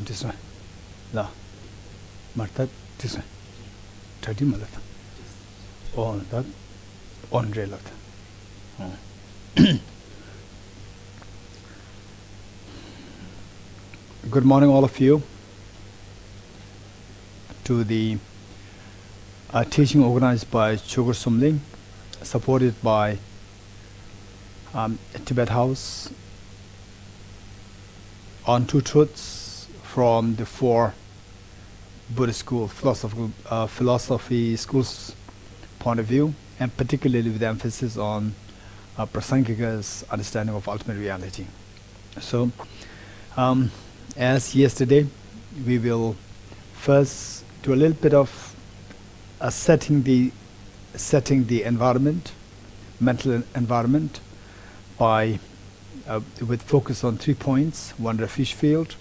This one. La. Marta, this one. Tadi malata. On that. On relata. Good morning, all of you, to the teaching organized by Choe Khor Sum Ling, supported by Tibet House, on two truths from the four Buddhist school philosophy schools point of view, and particularly with emphasis on Prasangika's understanding of ultimate reality. So, as yesterday, we will first do a little bit of setting the environment, mental environment, by with focus on 3 points: 1, refuge field;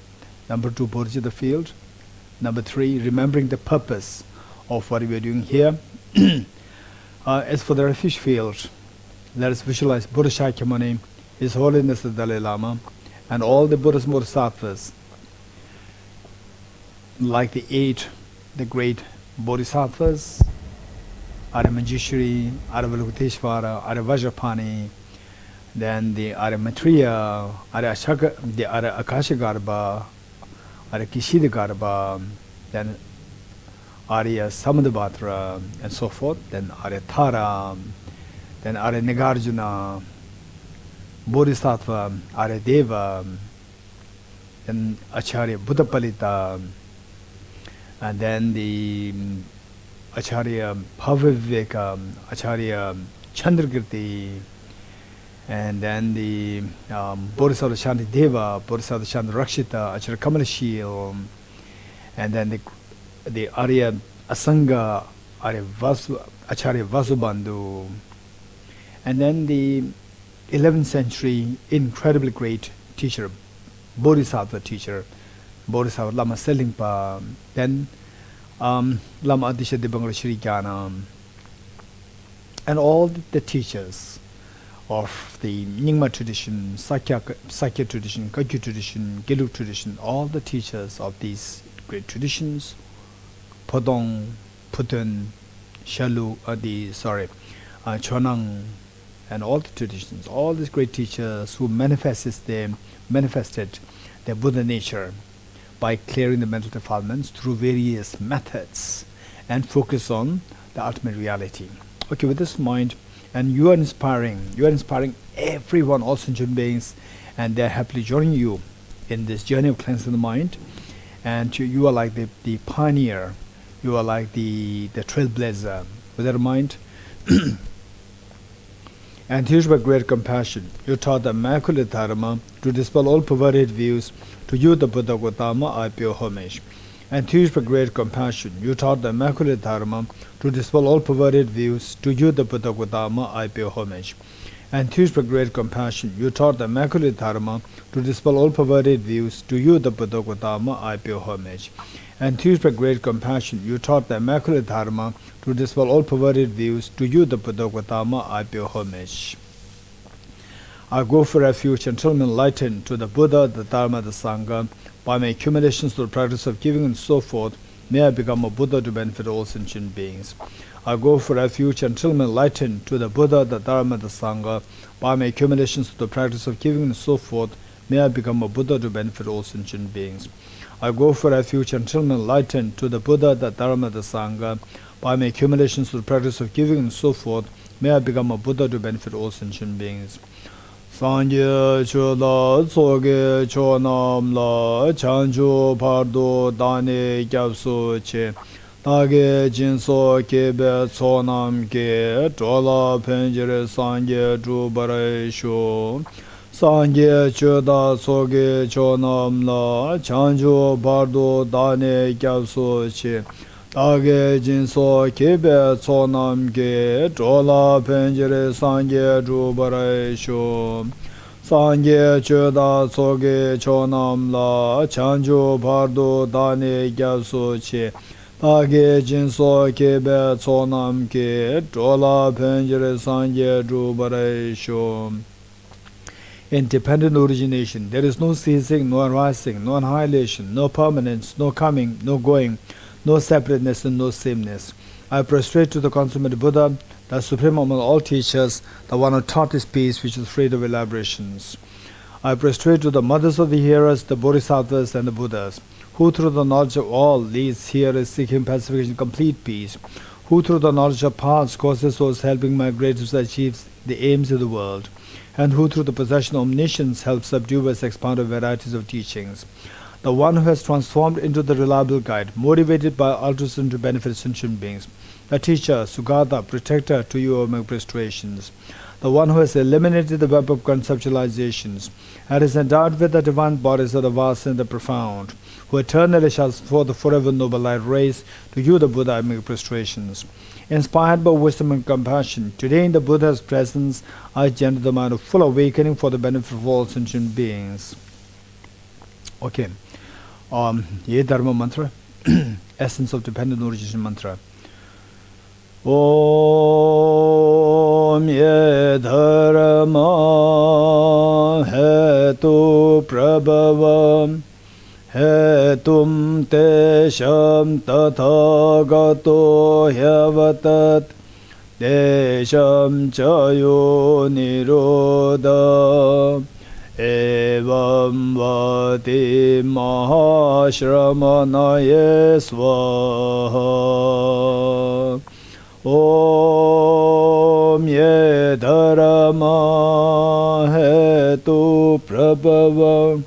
number 2, Bodhichitta field; number 3, remembering the purpose of what we are doing here. As for the refuge field, let us visualize Buddha Shakyamuni, His Holiness the Dalai Lama, and all the Buddhist Bodhisattvas, like the great Bodhisattvas, Arya Manjushri, Arya Avalokiteshvara, Arya Vajrapani, then the Arya Maitreya, Arya Akashagarbha, Arya Kishidagarbha, then Arya Samadabhatra, and so forth, then Arya Thara, then Arya Nagarjuna, Bodhisattva, Arya Deva, then Acharya Buddhapalita, and then the Acharya Bhavaviveka, Acharya Chandrakirti, and then the Bodhisattva Shanti Deva, Bodhisattva Shanti Rakshita, Acharya Kamalashil, and then the Arya Asanga, Acharya Vasubandhu, and then the 11th century incredibly great teacher, Bodhisattva teacher, Bodhisattva Lama Selingpa, then Lama Adisha de Bangalore Sri Gyanam, and all the teachers of the Nyingma tradition, Sakya tradition, Kagyu tradition, Gelug tradition, all the teachers of these great traditions, Podong, Puten, Shalu, Chonang, and all the traditions, all these great teachers who manifested their Buddha nature by clearing the mental defilements through various methods and focus on the ultimate reality. Okay, with this mind, and you are inspiring everyone, all sentient beings, and they're happily joining you in this journey of cleansing the mind. And you are like the pioneer, you are like the trailblazer. With that in mind, and teach by great compassion, you taught the Immaculate Dharma to dispel all perverted views. To you, the Buddha Gautama, I pay homage. And teach by great compassion, you taught the Immaculate Dharma to dispel all perverted views. To you, the Buddha Gautama, I pay homage. And teach by great compassion, you taught the Immaculate Dharma to dispel all perverted views. To you, the Buddha Gautama, I pay homage. And teach by great compassion, you taught the Immaculate Dharma to dispel all perverted views. To you, the Buddha Gautama, I pay homage. I go for refuge until I'm enlightened to the Buddha, the Dharma, the Sangha. By my accumulations through the practice of giving and so forth, may I become a Buddha to benefit all sentient beings. I go for refuge until I'm enlightened to the Buddha, the Dharma, the Sangha. By my accumulations through the practice of giving and so forth, may I become a Buddha to benefit all sentient beings. I go for refuge until I'm enlightened to the Buddha, the Dharma, the Sangha. By my accumulations through the practice of giving and so forth, may I become a Buddha to benefit all sentient beings. Sangye choda tsoge chonam la chanju pardo dane gyapsu che Nage jinso kebe tsonam ke chola penjere sangye drubare shu Sangye choda tsoge chonam la chanju pardo dane gyapsu che Nage jinso kebe tsonam ke chola penjere sangye drubare shu Sangye choda tsoge chonam la chanju pardo dane gyapsu che Nage jinso kebe tsonam ke chola penjere sangye drubare shu Independent origination. There is no ceasing, no arising, no annihilation, no permanence, no coming, no going, no separateness and no sameness. I prostrate to the consummate Buddha, the supreme among all teachers, the one who taught this peace which is free of elaborations. I prostrate to the mothers of the hearers, the Bodhisattvas and the Buddhas, who through the knowledge of all these hearers seeking pacification, complete peace, who through the knowledge of paths, causes souls helping migrate to achieve the aims of the world, and who through the possession of omniscience helps subdue us expound varieties of teachings. The one who has transformed into the reliable guide, motivated by altruism to benefit sentient beings. The teacher, Sugata, protector, to you of my prostrations. The one who has eliminated the web of conceptualizations, and is endowed with the divine bodies of the vast and the profound, who eternally shall for the forever noble light raise, to you the Buddha I make prostrations. Inspired by wisdom and compassion, today in the Buddha's presence, I generate the mind of full awakening for the benefit of all sentient beings. Okay. Ye Dharma mantra, essence of dependent origination mantra. Om ye dharma hetu prabhavam hetum tesham tathagato hyavatat desham chayo nirodha evam vati mahashramanaye swaha Om ye dharma hetu prabhava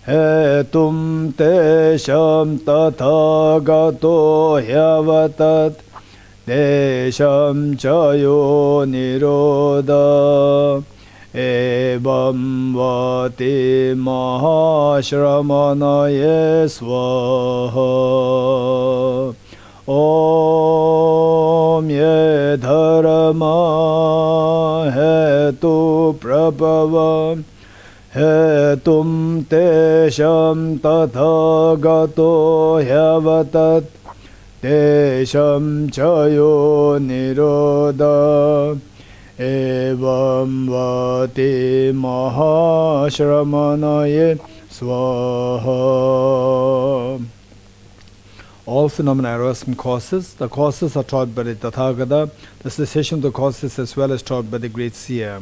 hetum tesham tathagato hyavatat desham chayo nirodha evam vati mahashramanaye swaha Om ye dharma hetu prabhava hetum tesham tathagato hyavatat desham chayo nirodha evam vati mahashramanaye swaha All phenomena arise from causes. The causes are taught by the Tathagata, the cessation of the causes as well as taught by the great seer.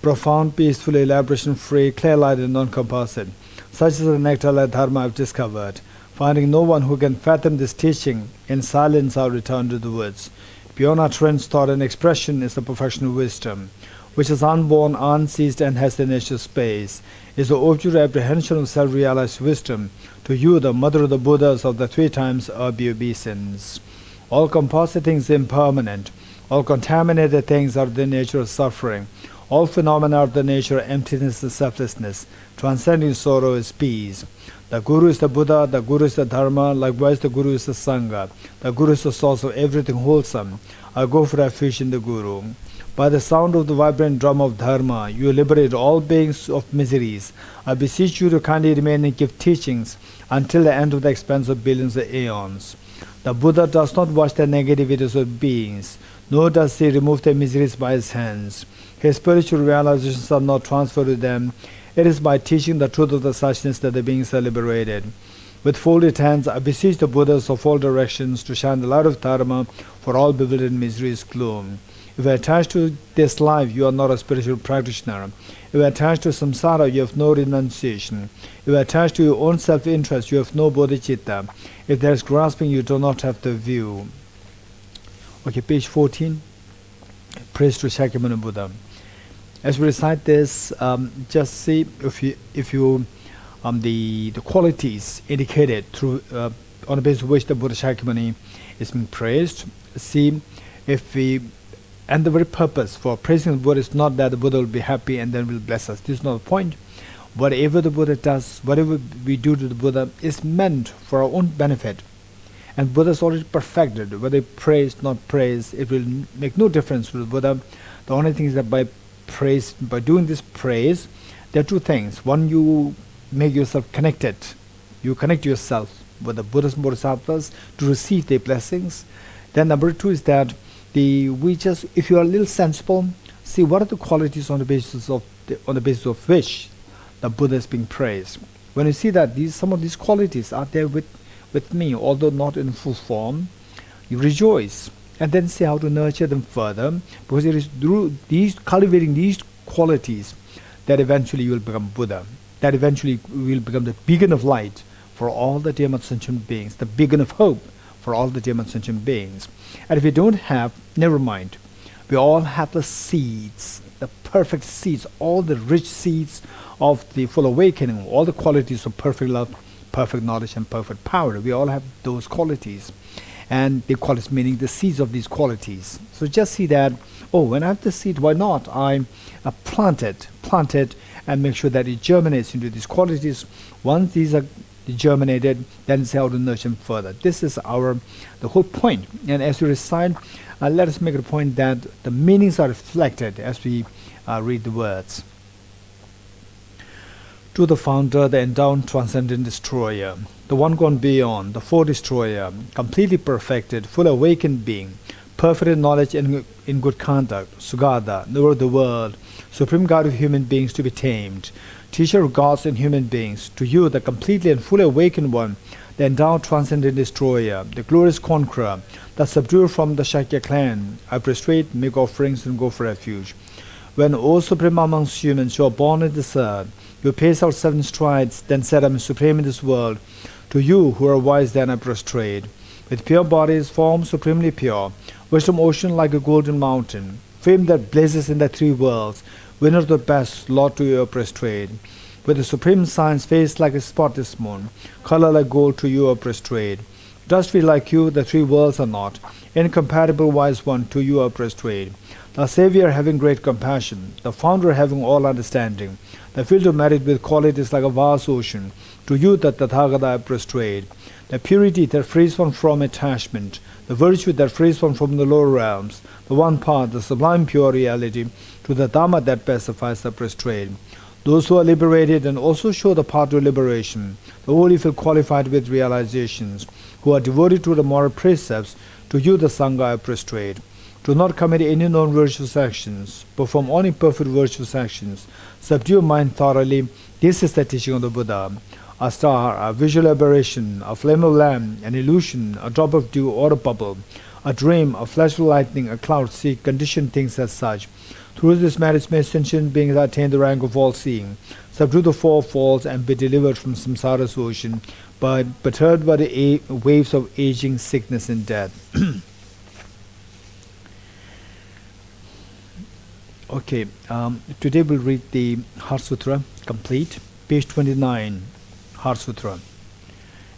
Profound, peaceful, elaboration-free, clear-light and non-composite. Such is the nectar-like dharma I have discovered. Finding no one who can fathom this teaching, in silence I return to the woods. Beyond utterance, thought and expression is the perfection of wisdom, which is unborn, unceased and has the nature of space, is the object of apprehension of self-realized wisdom, to you the mother of the Buddhas of the three times obeisance. All composite things are impermanent, all contaminated things are the nature of suffering, all phenomena are the nature of emptiness and selflessness, transcending sorrow is peace. The Guru is the Buddha, the Guru is the Dharma, likewise the Guru is the Sangha. The Guru is the source of everything wholesome. I go for refuge in the Guru. By the sound of the vibrant drum of Dharma, you liberate all beings of miseries. I beseech you to kindly remain and give teachings until the end of the expanse of billions of aeons. The Buddha does not watch the negativities of beings, nor does he remove their miseries by his hands. His spiritual realizations are not transferred to them. It is by teaching the truth of the suchness that the beings are liberated. With folded hands, I beseech the Buddhas of all directions to shine the light of Dharma for all bewildered misery's gloom. If you are attached to this life, you are not a spiritual practitioner. If you are attached to samsara, you have no renunciation. If you are attached to your own self-interest, you have no bodhicitta. If there is grasping, you do not have the view. Okay, page 14. Praise to Shakyamuni Buddha. As we recite this, just see if you the qualities indicated through on the basis of which the Buddha Shakyamuni is being praised. See if we, and the very purpose for praising the Buddha is not that the Buddha will be happy and then will bless us. This is not the point. Whatever the Buddha does, whatever we do to the Buddha is meant for our own benefit. And Buddha is already perfected. Whether praise, not praise, it will make no difference to the Buddha. The only thing is that by doing this praise, there are two things. One, you make yourself connected. You connect yourself with the Buddhas and Bodhisattvas to receive their blessings. Then number two is that if you are a little sensible, see what are the qualities on the basis of which the Buddha is being praised. When you see that some of these qualities are there with me, although not in full form, you rejoice, and then see how to nurture them further, because it is through cultivating these qualities that eventually you will become Buddha, that eventually will become the beacon of light for all the dear sentient beings, the beacon of hope for all the dear sentient beings. And if you don't have, never mind. We all have the seeds, the perfect seeds, all the rich seeds of the full awakening, all the qualities of perfect love, perfect knowledge, and perfect power. We all have those qualities. And the qualities meaning the seeds of these qualities. So just see that, when I have the seed, why not? I plant it, and make sure that it germinates into these qualities. Once these are germinated, then see how to nurture them further. This is the whole point. And as we recite, let us make it a point that the meanings are reflected as we read the words. To the founder, the endowed transcendent destroyer, the one gone beyond, the four destroyer, completely perfected, full awakened being, perfect in knowledge and in good conduct, Sugata, knower of the world, supreme God of human beings to be tamed, teacher of gods and human beings, to you, the completely and fully awakened one, the endowed transcendent destroyer, the glorious conqueror, the subduer from the Shakya clan, I prostrate, make offerings, and go for refuge. When, O supreme amongst humans, you are born in this earth, you pace out 7 strides, then said, I am supreme in this world. To you who are wise, then I prostrate. With pure bodies, form supremely pure, wisdom ocean like a golden mountain, fame that blazes in the 3 worlds, winner of the best, Lord, to you I prostrate. With the supreme science, face like a spotless moon, color like gold, to you I prostrate. Dust we like you, the 3 worlds are not, incompatible wise one, to you I prostrate. The Savior having great compassion, the Founder having all understanding, the field of merit with qualities like a vast ocean, to you the Tathagata I prostrate. The purity that frees one from attachment, the virtue that frees one from the lower realms, the one path, the sublime pure reality, to the Dhamma that pacifies the prostrate. Those who are liberated and also show the path to liberation, the holy feel qualified with realizations, who are devoted to the moral precepts, to you the Sangha I prostrate. Do not commit any known virtuous actions, perform only perfect virtuous actions, subdue mind thoroughly. This is the teaching of the Buddha. A star, a visual aberration, a flame of lamp, an illusion, a drop of dew or a bubble, a dream, a flash of lightning, a cloud, see conditioned things as such. Through this marriage may sentient beings attain the rank of all-seeing, subdue the 4 falls, and be delivered from samsara's ocean, but perturbed by the waves of aging, sickness, and death. Okay, today we'll read the Heart Sutra complete, page 29, Heart Sutra.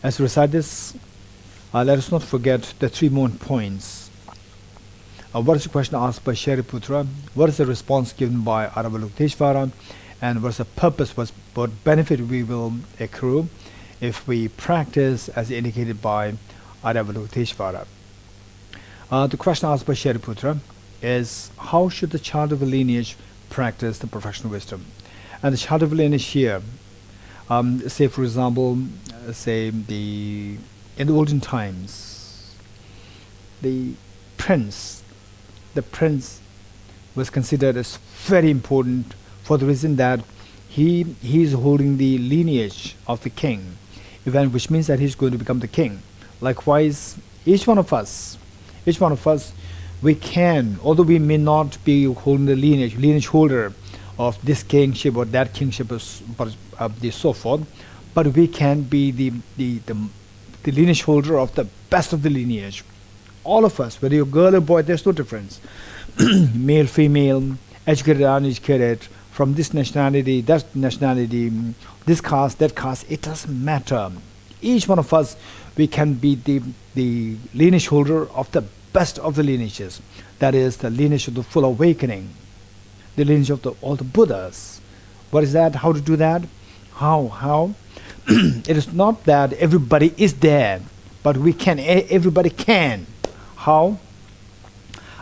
As we recite this, let us not forget the 3 main points. What is the question asked by Shariputra? What is the response given by Avalokiteshvara? And what is the purpose, what benefit we will accrue if we practice as indicated by Avalokiteshvara? The question asked by Shariputra is, how should the child of a lineage practice the perfection of wisdom? And the child of a lineage here, say for example, in the olden times, the prince was considered as very important for the reason that he is holding the lineage of the king, event which means that he's going to become the king. Likewise, each one of us, we can, although we may not be holding the lineage holder of this kingship or that kingship, but so forth, but we can be the lineage holder of the best of the lineage. All of us, whether you're girl or boy, there's no difference. Male, female, educated, uneducated, from this nationality, that nationality, this caste, that caste, it doesn't matter. Each one of us, we can be the lineage holder of the best of the lineages. That is the lineage of the full awakening, the lineage of all the Buddhas. What is that? How to do that? How? It is not that everybody is there, but everybody can. How?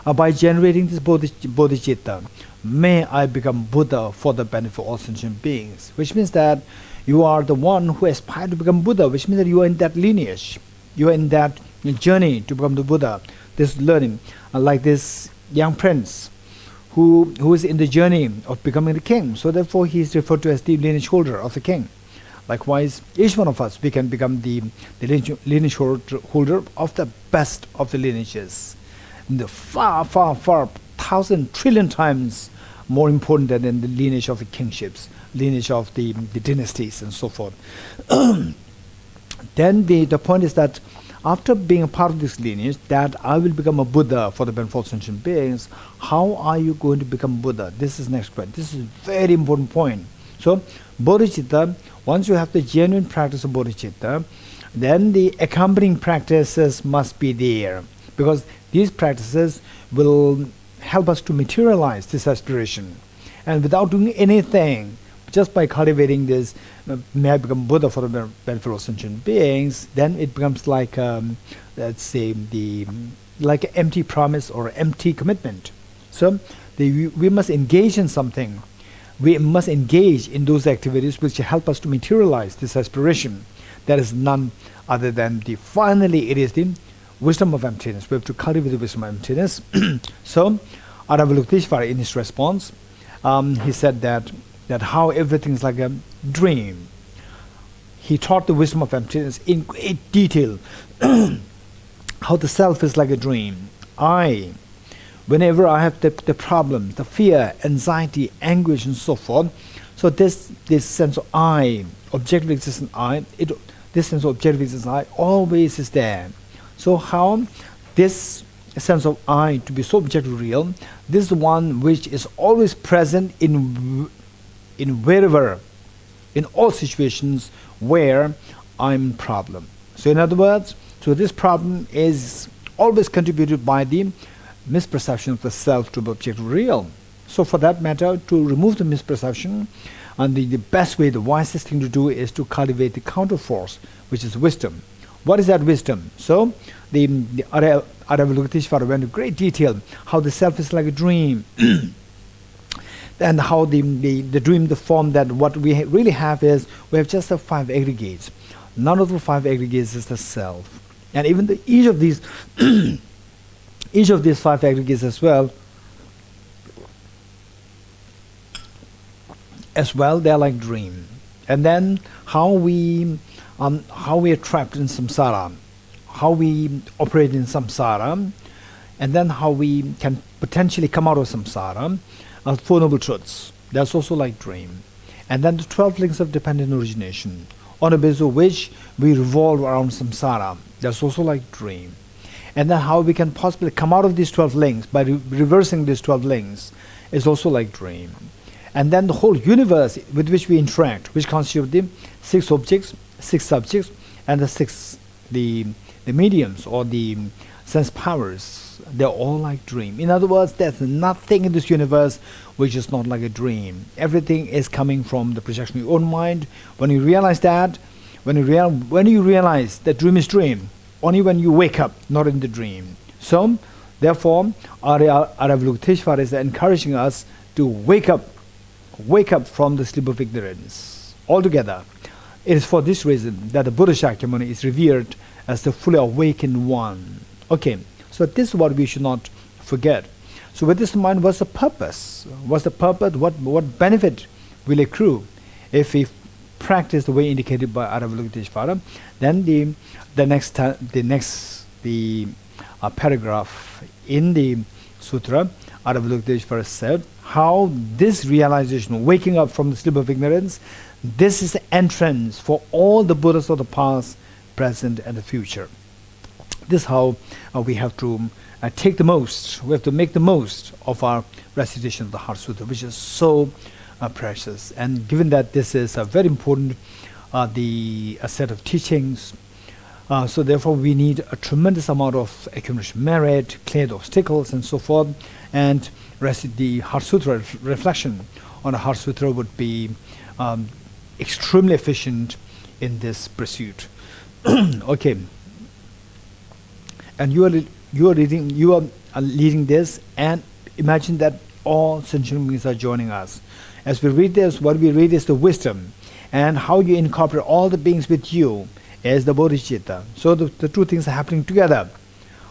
By generating this bodhicitta. May I become Buddha for the benefit of all sentient beings. Which means that you are the one who aspired to become Buddha, which means that you are in that lineage. You are in that journey to become the Buddha. This learning, like this young prince who is in the journey of becoming the king. So therefore he is referred to as the lineage holder of the king. Likewise, each one of us, we can become the lineage holder of the best of the lineages. The far, 1,000 trillion times more important than the lineage of the kingships, lineage of the dynasties and so forth. Then the point is that after being a part of this lineage, that I will become a Buddha for the benefit of sentient beings. How are you going to become Buddha? This is next question. This is a very important point. So, Bodhicitta, once you have the genuine practice of Bodhicitta, then the accompanying practices must be there, because these practices will help us to materialize this aspiration. And without doing anything, just by cultivating this, may I become Buddha for the benefit of sentient beings, then it becomes like, let's say, like an empty promise or empty commitment. So we must engage in something. We must engage in those activities which help us to materialize this aspiration. That is none other than finally it is the wisdom of emptiness. We have to cultivate the wisdom of emptiness. So, Avalokiteshvara, in his response, he said that how everything is like a dream. He taught the wisdom of emptiness in great detail. How the self is like a dream. Whenever I have the problems, the fear, anxiety, anguish, and so forth, so this sense of I, objective existence I, this sense of objective existence I always is there. So how this sense of I to be so objective real, this is one which is always present in wherever, in all situations where I'm problem. So in other words, so this problem is always contributed by the misperception of the self to be objective real. So for that matter, to remove the misperception, and the best way, the wisest thing to do is to cultivate the counterforce, which is wisdom. What is that wisdom? So the Avalokiteshvara went into great detail how the self is like a dream. And how the dream, the form that what we really have is, we have just the 5 aggregates. None of the 5 aggregates is the self. And even each of these 5 aggregates as well, they are like dream. And then how we are trapped in samsara, how we operate in samsara, and then how we can potentially come out of samsara. 4 noble truths, that's also like dream. And then the 12 links of dependent origination, on the basis of which we revolve around samsara, that's also like dream. And then how we can possibly come out of these 12 links by reversing these 12 links is also like dream. And then the whole universe with which we interact, which constitutes the 6 objects, 6 subjects, and the mediums or the sense powers, they're all like dream. In other words, there's nothing in this universe which is not like a dream. Everything is coming from the projection of your own mind. When you realize that, when you realize that dream is dream, only when you wake up, not in the dream. So, therefore, Avalokiteshvara is encouraging us to wake up from the sleep of ignorance altogether. It is for this reason that the Buddha Shakyamuni is revered as the fully awakened one. Okay, so this is what we should not forget. So with this in mind, what's the purpose? What's the purpose? What benefit will accrue if we practice the way indicated by Aravalokiteshvara? Then the next paragraph in the sutra, Aravalokiteshvara said how this realization, waking up from the sleep of ignorance, this is the entrance for all the Buddhas of the past, present, and the future. This is how we have to take the most. We have to make the most of our recitation of the Heart Sutra, which is so precious. And given that this is a very important a set of teachings, so therefore we need a tremendous amount of accumulation merit, clear the obstacles, and so forth. And the Heart Sutra reflection on the Heart Sutra would be extremely efficient in this pursuit. Okay. And you are leading this, and imagine that all sentient beings are joining us. As we read this, what we read is the wisdom, and how you incorporate all the beings with you as the Bodhichitta. So the two things are happening together.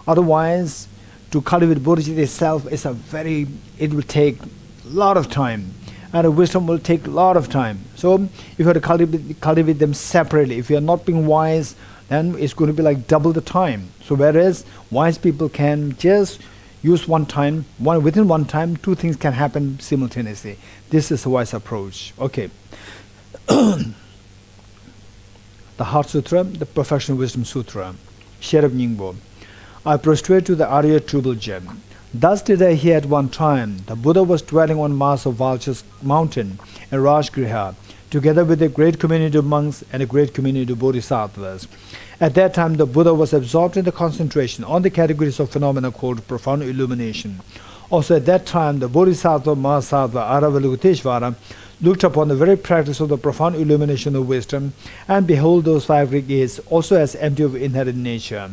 Otherwise, to cultivate Bodhichitta itself is it will take a lot of time, and the wisdom will take a lot of time. So if you have to cultivate them separately, if you are not being wise, then it's going to be like double the time. So whereas wise people can just use within one time, two things can happen simultaneously. This is a wise approach. Okay. The Heart Sutra, the Professional Wisdom Sutra. Sherab Nyingbo. I prostrate to the Arya Trubal Gem. Thus did I hear at one time the Buddha was dwelling on Mass of Vulture's mountain in Rajgriha, together with a great community of monks and a great community of bodhisattvas. At that time, the Buddha was absorbed in the concentration on the categories of phenomena called profound illumination. Also at that time, the Bodhisattva Mahasattva Aravalokiteshvara looked upon the very practice of the profound illumination of wisdom, and behold those five gates also as empty of inherent nature.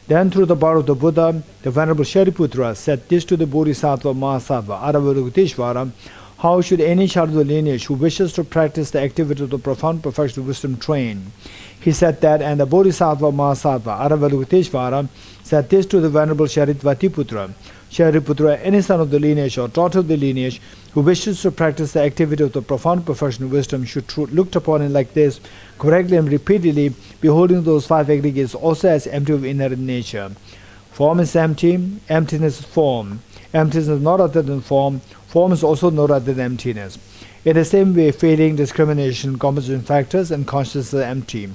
Then through the power of the Buddha, the Venerable Shariputra said this to the Bodhisattva Mahasattva Aravalokiteshvara: how should any child of the lineage who wishes to practice the activity of the profound perfection of wisdom train? He said that, and the Bodhisattva Mahasattva Aravalokiteshvara said this to the Venerable Sharitvatiputra: Shariputra, any son of the lineage or daughter of the lineage who wishes to practice the activity of the profound perfection of wisdom should look upon it like this, correctly and repeatedly, beholding those five aggregates also as empty of inherent nature. Form is empty, emptiness is form. Emptiness is not other than form. Form is also not other than emptiness. In the same way, feeling, discrimination, composition factors, and consciousness are empty.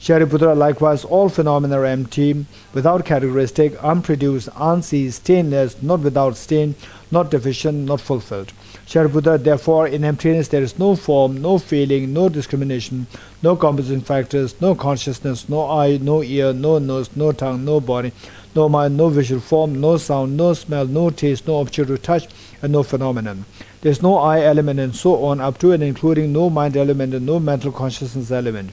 Shariputra, likewise, all phenomena are empty, without characteristic, unproduced, unceased, stainless, not without stain, not deficient, not fulfilled. Shariputra, therefore, in emptiness there is no form, no feeling, no discrimination, no composition factors, no consciousness, no eye, no ear, no nose, no tongue, no body, no mind, no visual form, no sound, no smell, no taste, no object to touch, and no phenomenon. There is no I element, and so on, up to and including no mind element and no mental consciousness element.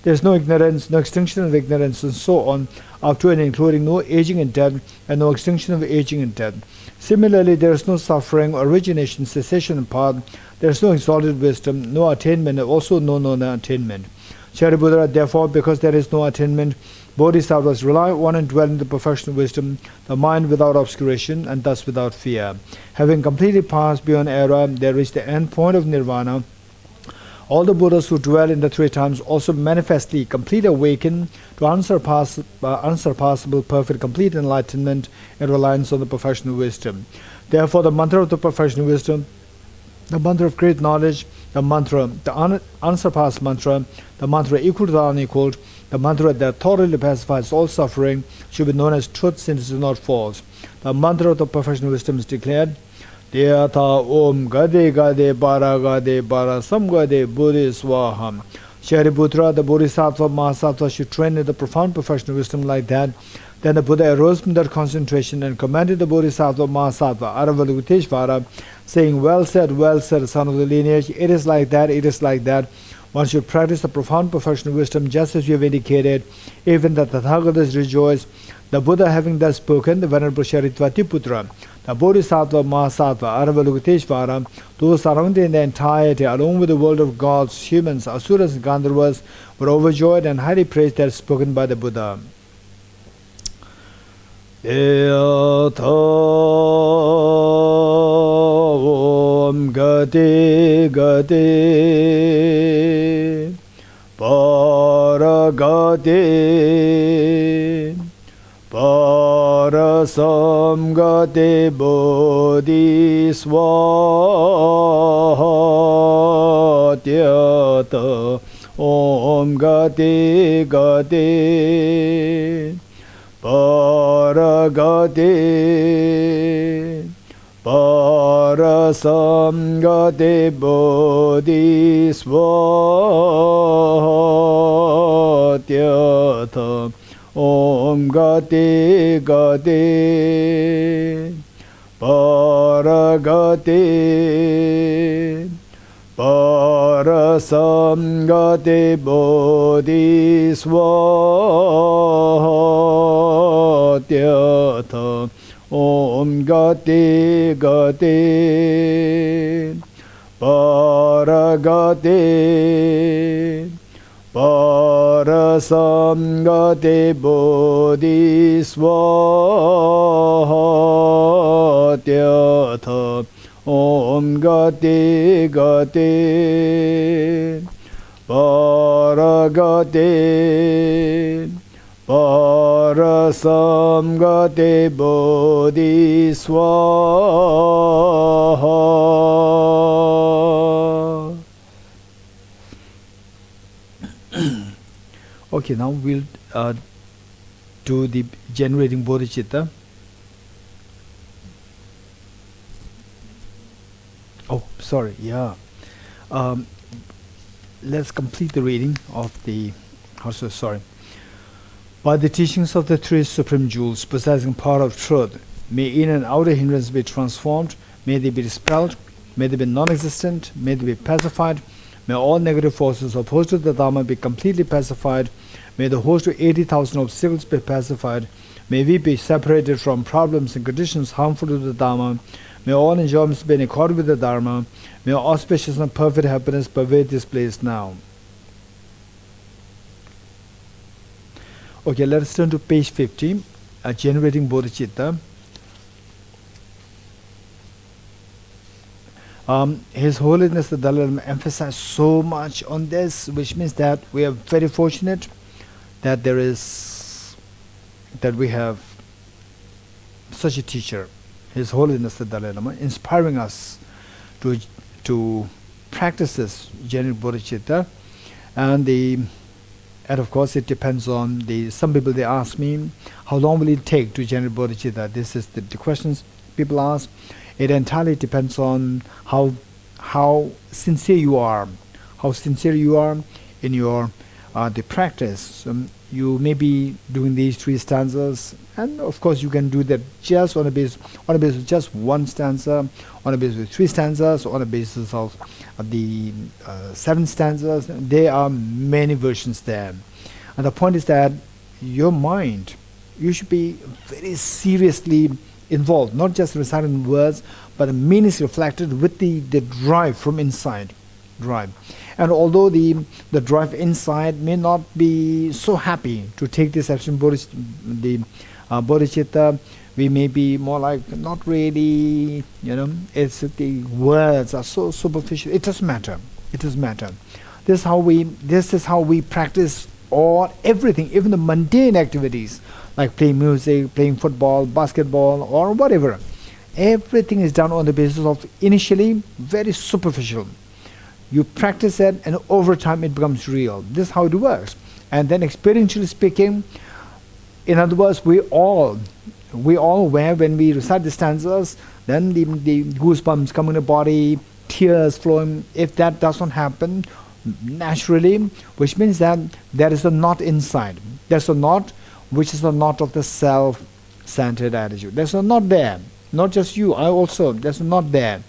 There is no ignorance, no extinction of ignorance, and so on, up to and including no aging and death, and no extinction of aging and death. Similarly, there is no suffering, origination, cessation, and path. There is no exalted wisdom, no attainment, and also no non-attainment. Shariputra, therefore, because there is no attainment, Bodhisattvas rely on and dwell in the perfection of wisdom, the mind without obscuration, and thus without fear. Having completely passed beyond error, they reach the end point of nirvana. All the Buddhas who dwell in the three times also manifestly completely awaken to unsurpassable, perfect, complete enlightenment and reliance on the perfection of wisdom. Therefore, the mantra of the perfection of wisdom, the mantra of great knowledge, the mantra, the unsurpassed mantra, the mantra equal to the unequaled, the mantra that thoroughly pacifies all suffering, should be known as truth, since it is not false. The mantra of the perfection of wisdom is declared: Deyatha Om Gade Gade Bara Sam Gade Buddhi Swaham. Shariputra, the Bodhisattva Mahasattva, should train in the profound perfection of wisdom like that. Then the Buddha arose from that concentration and commanded the Bodhisattva Mahasattva Aravalokiteshvara, saying, well said, son of the lineage, it is like that, it is like that. One should practice the profound perfection of wisdom just as you have indicated. Even the Tathagatas rejoice. The Buddha having thus spoken, the Venerable Sharitvatiputra, the Bodhisattva Mahasattva Aravalokiteshvara, those surrounding the entirety, along with the world of gods, humans, asuras, and gandharvas, were overjoyed and highly praised that spoken by the Buddha. Yatha Om Gati Gati Paragati Parasamgati Bodhiswatyata Om Gati Gati Paragati Parasamgati Bodhiswatyata Om Gati Gati Paragati Parasamgati Bodhiswatyata Om Gati Gati Paragati Parasamgati Bodhiswatyata Om Gati Gati Paragati Parasamgati Bodhiswaha. Okay, now we'll do the generating bodhicitta. Oh, sorry, yeah. Let's complete the reading of the. Sorry. By the teachings of the three supreme jewels possessing power of truth, may in and outer hindrance be transformed, may they be dispelled, may they be non-existent, may they be pacified, may all negative forces opposed to the Dharma be completely pacified, may the host of 80,000 obstacles be pacified, may we be separated from problems and conditions harmful to the Dharma, may all enjoyments be in accord with the Dharma, may auspicious and perfect happiness pervade this place now. Okay, let us turn to page 50, generating bodhicitta. His Holiness the Dalai Lama emphasized so much on this, which means that we are very fortunate that we have such a teacher, His Holiness the Dalai Lama, inspiring us to practice this generating bodhicitta, and of course it depends on some people, they ask me, how long will it take to generate bodhicitta? This is the questions people ask. It entirely depends on how sincere you are, in your the practice. You may be doing these three stanzas, and of course you can do that just on a basis of just one stanza, on a basis of three stanzas, on a basis of the 7 stanzas. There are many versions there, and the point is that your mind, you should be very seriously involved, not just reciting words, but the meaning is reflected with the drive from inside. And although the drive inside may not be so happy to take this action, bodhicitta, we may be more like not really, it's the words are so superficial. It doesn't matter. This is how we practice everything, even the mundane activities like playing music, playing football, basketball, or whatever. Everything is done on the basis of initially very superficial. You practice it, and over time it becomes real. This is how it works. And then experientially speaking, in other words, we all aware when we recite the stanzas, then the goosebumps come in the body, tears flowing. If that doesn't happen naturally, which means that there is a knot inside. There's a knot, which is the knot of the self-centered attitude. There's a knot there. Not just you, I also. There's a knot there.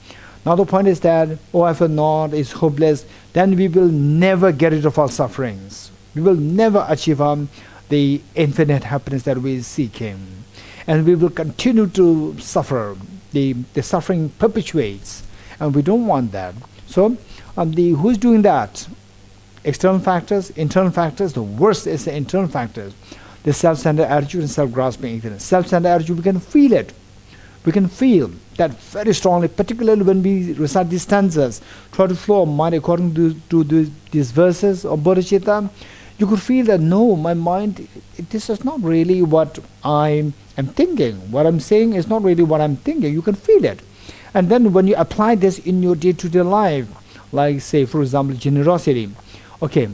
Now the point is that, if a knot is hopeless, then we will never get rid of our sufferings. We will never achieve the infinite happiness that we are seeking. And we will continue to suffer. The suffering perpetuates, and we don't want that. So, who is doing that? External factors, internal factors. The worst is the internal factors. the self-centered attitude and self-grasping ignorance. Self-centered attitude, we can feel it. We can feel that very strongly, particularly when we recite these stanzas, try to flow our mind according to these verses of Bodhichitta. You could feel that, no, my mind, this is not really what I am thinking. What I'm saying is not really what I'm thinking. You can feel it. And then when you apply this in your day-to-day life, like, say, for example, generosity. Okay,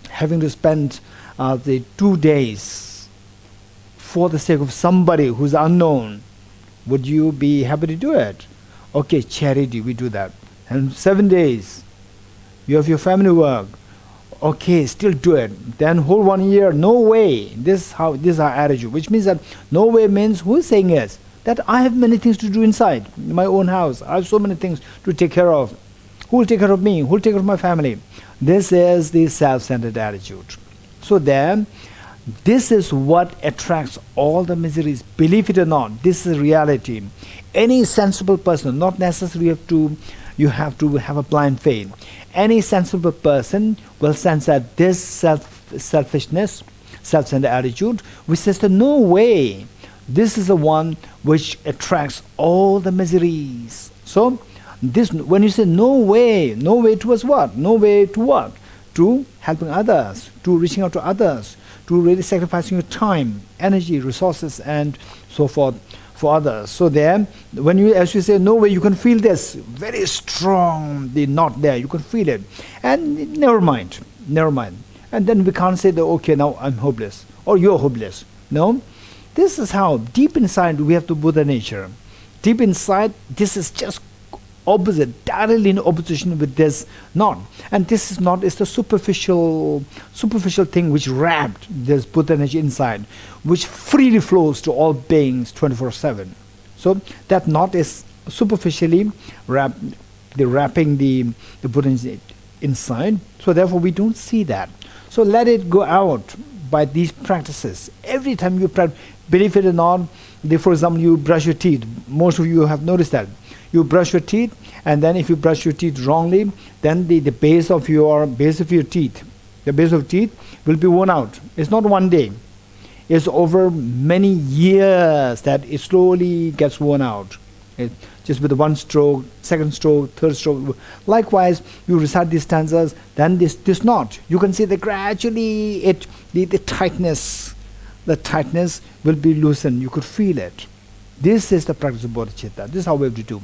having to spend the 2 days for the sake of somebody who's unknown, would you be happy to do it? Okay, charity, we do that. And 7 days, you have your family work. Okay, still do it. Then whole 1 year, no way. This is our attitude, which means that no way means, who is saying yes? That I have many things to do inside my own house. I have so many things to take care of. Who will take care of me? Who will take care of my family? This is the self-centered attitude. So then, this is what attracts all the miseries. Believe it or not, this is reality. Any sensible person, not necessarily you have to have a blind faith. Any sensible person will sense that this selfishness, self-centered attitude, which says that no way, this is the one which attracts all the miseries. So, this, when you say no way towards what? No way to what? To helping others, to reaching out to others, to really sacrificing your time, energy, resources, and so forth for others. So there, when you, as you say, no way, you can feel this very strong, the not there, you can feel it. And never mind. And then we can't say that, okay, now I'm hopeless, or you're hopeless. No, this is how, deep inside, we have the Buddha nature. Deep inside, this is just opposite, directly in opposition with this not. And this is not, it's the superficial thing which wrapped this Buddha nature inside, which freely flows to all beings 24/7. So that not is superficially wrapping the Buddha nature inside. So therefore we don't see that. So let it go out by these practices. Every time you practice, believe it or not, for example, you brush your teeth. Most of you have noticed that. You brush your teeth, and then if you brush your teeth wrongly, then the base of your teeth, the base of teeth will be worn out. It's not one day. It's over many years that it slowly gets worn out. Just with one stroke, second stroke, third stroke. Likewise, you recite these stanzas, then this knot. You can see that gradually the tightness will be loosened. You could feel it. This is the practice of bodhicitta. This is how we have to do.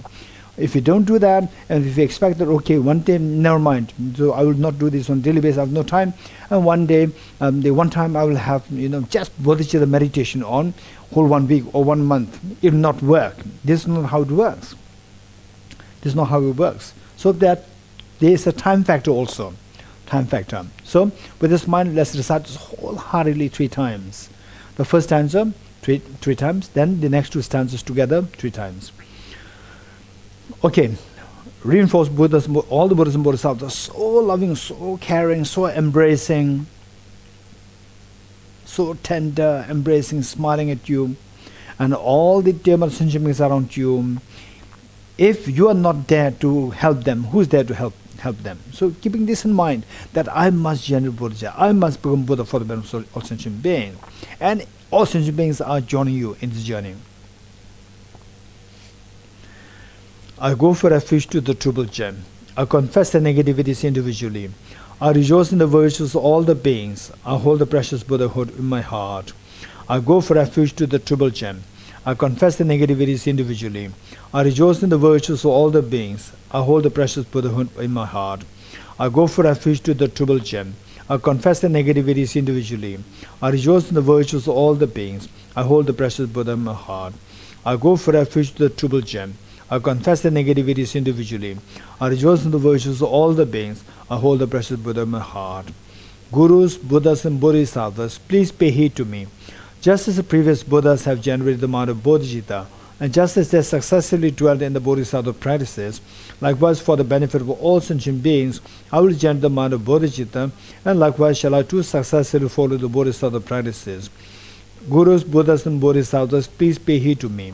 If you don't do that, and if you expect that, okay, one day, never mind, so I will not do this on a daily basis, I have no time, and one day, the one time I will have, just bodhicitta meditation on whole 1 week or 1 month, it will not work. This is not how it works. This is not how it works. So that there is a time factor also. Time factor. So, with this mind, let's recite this wholeheartedly 3 times. The first stanza, three times, then the next 2 stanzas together 3 times. Okay, reinforce Buddhas, all the Buddhas and Bodhisattvas, so loving, so caring, so embracing, so tender, embracing, smiling at you, and all the dear mothers and beings around you. If you are not there to help them, who is there to help them? So keeping this in mind, that I must generate Buddha, I must become Buddha for the benefit of all sentient beings, and all sentient beings are joining you in this journey. I go for refuge to the Triple Gem. I confess the negativities individually. I rejoice in the virtues of all the beings. I hold the precious Buddhahood in my heart. I go for refuge to the Triple Gem. I confess the negativities individually. I rejoice in the virtues of all the beings. I hold the precious Buddhahood in my heart. I go for refuge to the Triple Gem. I confess the negativities individually. I rejoice in the virtues of all the beings. I hold the precious Buddha in my heart. I go for refuge to the Triple Gem. I confess the negativities individually. I rejoice in the virtues of all the beings. I hold the precious Buddha in my heart. Gurus, Buddhas and Bodhisattvas, please pay heed to me. Just as the previous Buddhas have generated the mind of Bodhicitta, and just as they successfully dwelt in the Bodhisattva practices, likewise for the benefit of all sentient beings, I will generate the mind of Bodhicitta, and likewise shall I too successfully follow the Bodhisattva practices. Gurus, Buddhas and Bodhisattvas, please pay heed to me.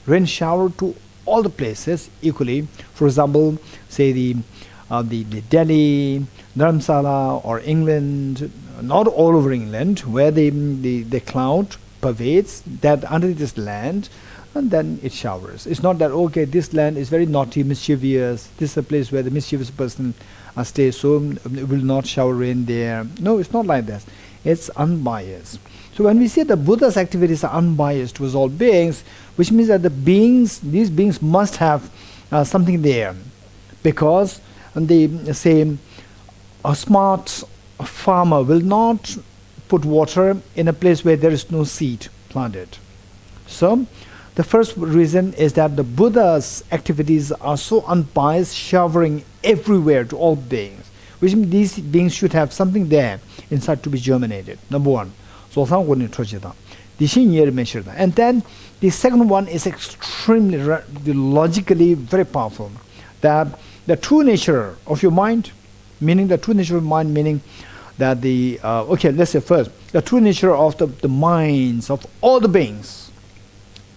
rain shower to all the places equally. For example, say the Delhi, Dharamsala, or England, not all over England, where the cloud pervades that under this land, and then it showers. It's not that, okay, this land is very naughty, mischievous, this is a place where the mischievous person stays, so it will not shower rain there. No, it's not like that. It's unbiased. So when we say the Buddha's activities are unbiased towards all beings, which means that these beings must have something there, because they say a smart farmer will not put water in a place where there is no seed planted. So the first reason is that the Buddha's activities are so unbiased, showering everywhere to all beings, which means these beings should have something there inside to be germinated. Number one. And then the second one is extremely logically very powerful, that the true nature of your mind, meaning the true nature of mind, meaning that let's say first, the true nature of the minds of all the beings,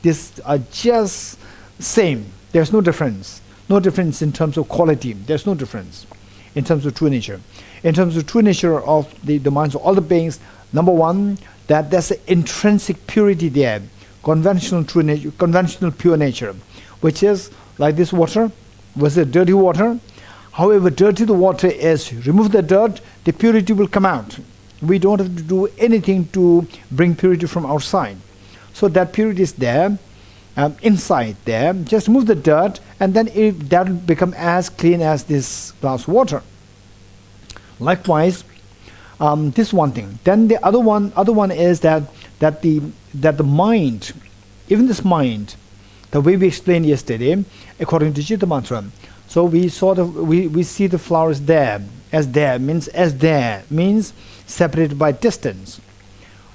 these are just same. There's no difference. No difference in terms of quality. There's no difference in terms of true nature. In terms of true nature of the minds of all the beings, number one, that there's an intrinsic purity there, conventional true nature, conventional pure nature, which is like this water. Was it dirty water? However dirty the water is, remove the dirt, the purity will come out. We don't have to do anything to bring purity from outside. So that purity is there, inside there. Just remove the dirt, and then that will become as clean as this glass of water. Likewise, this one thing. Then the other one is that the mind, even this mind, the way we explained yesterday, according to Chitta Mantra. So we see the flowers there means separated by distance.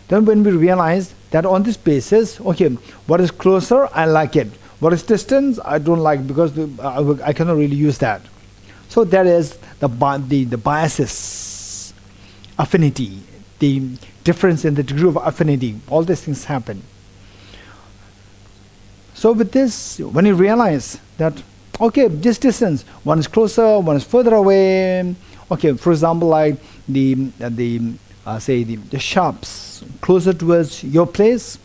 Then when we realize that on this basis, okay, what is closer, I like it. What is distance, I don't like, because I cannot really use that. So there is the biases, affinity, the difference in the degree of affinity. All these things happen. So with this, when you realize that, okay, this distance, one is closer, one is further away. Okay, for example, like the shops closer towards your place,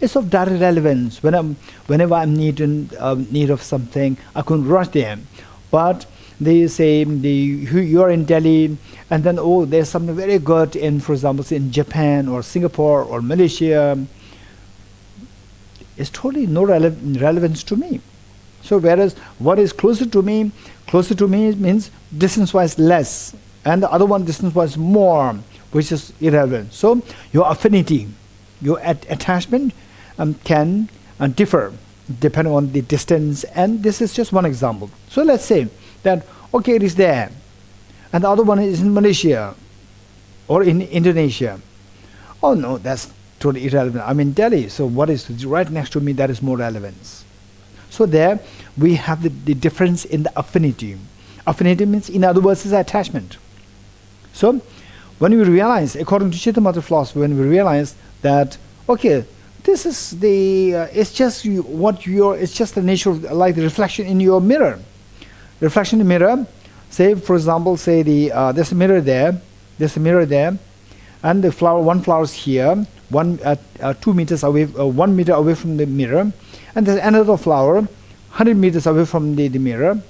it's of direct relevance. Whenever I'm need of something, I couldn't rush there. But they say you're in Delhi, and then there's something very good in, for example, say in Japan or Singapore or Malaysia. It's totally no relevance to me. So whereas what is closer to me means distance-wise less, and the other one distance-wise more, which is irrelevant. So your affinity, your attachment can differ depending on the distance, and this is just one example. So let's say that, okay, it is there, and the other one is in Malaysia or in Indonesia. Oh no, that's totally irrelevant. I'm in Delhi, so what is right next to me, that is more relevance. So there we have the difference in the affinity. Affinity means, in other words, is attachment. So when we realize, according to Chitta Mantra philosophy, when we realize that, okay, this is it's just it's just the nature of, like the reflection in your mirror. Reflection in the mirror, say, for example, say there's a mirror there, and one flower is here, 2 meters away, 1 meter away from the mirror, and there's another flower 100 meters away from the mirror.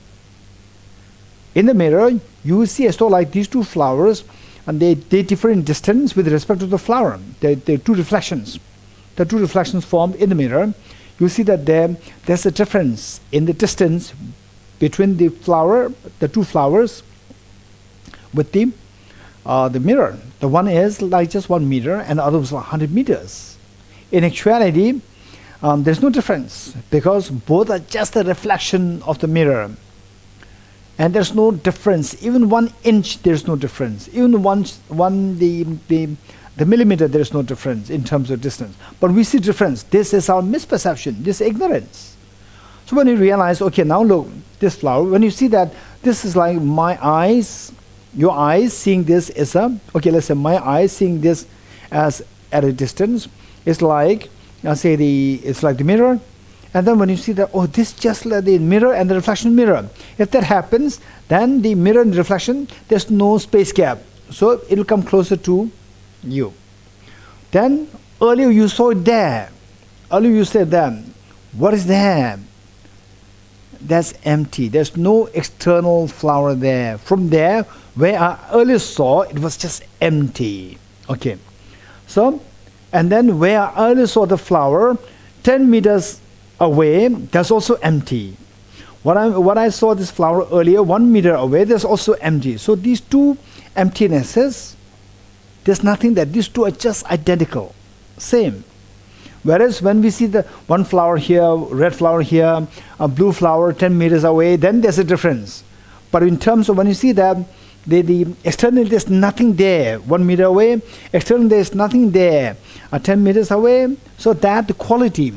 In the mirror, you will see as though like these two flowers, and they differ in distance with respect to the flower. They're two reflections. The two reflections formed in the mirror. You see that there's a difference in the distance between the two flowers with the mirror. The one is like just 1 meter, and the other was 100 meters. In actuality, there's no difference, because both are just a reflection of the mirror. And there's no difference. Even 1 inch, there's no difference. Even the millimeter, there's no difference in terms of distance. But we see difference. This is our misperception. This is ignorance. So when you realize, okay, now look, this flower, when you see that this is like my eyes, your eyes seeing this is let's say my eyes seeing this as at a distance, it's like, it's like the mirror, And then when you see that, oh, this is just like the mirror and the reflection mirror. If that happens, then the mirror and the reflection, there's no space gap. So it will come closer to you. Then earlier you saw it there. Earlier you said that. What is there? That's empty. There's no external flower there. From there, where I earlier saw, it was just empty. Okay. So, and then where I earlier saw the flower, 10 meters away, that's also empty. What I saw this flower earlier, 1 meter away, that's also empty. So these two emptinesses, there's nothing there. These two are just identical, same. Whereas when we see the one flower here, red flower here, a blue flower 10 meters away, then there's a difference. But in terms of when you see that, the externally there's nothing there, 1 meter away, externally there's nothing there, 10 meters away. So that quality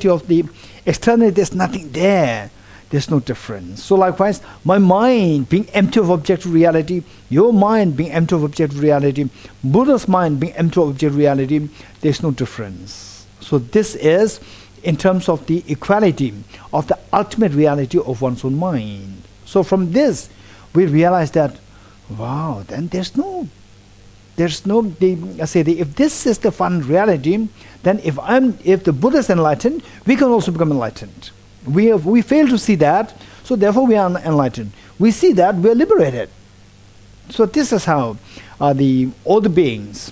of the externally there's nothing there, there's no difference. So likewise, my mind being empty of objective reality, your mind being empty of objective reality, Buddha's mind being empty of objective reality, there's no difference. So this is in terms of the equality of the ultimate reality of one's own mind. So from this, we realize that, wow, then there's no, if this is the final reality, then if the Buddha is enlightened, we can also become enlightened. We fail to see that, so therefore we are enlightened. We see that, we are liberated. So this is how all the beings,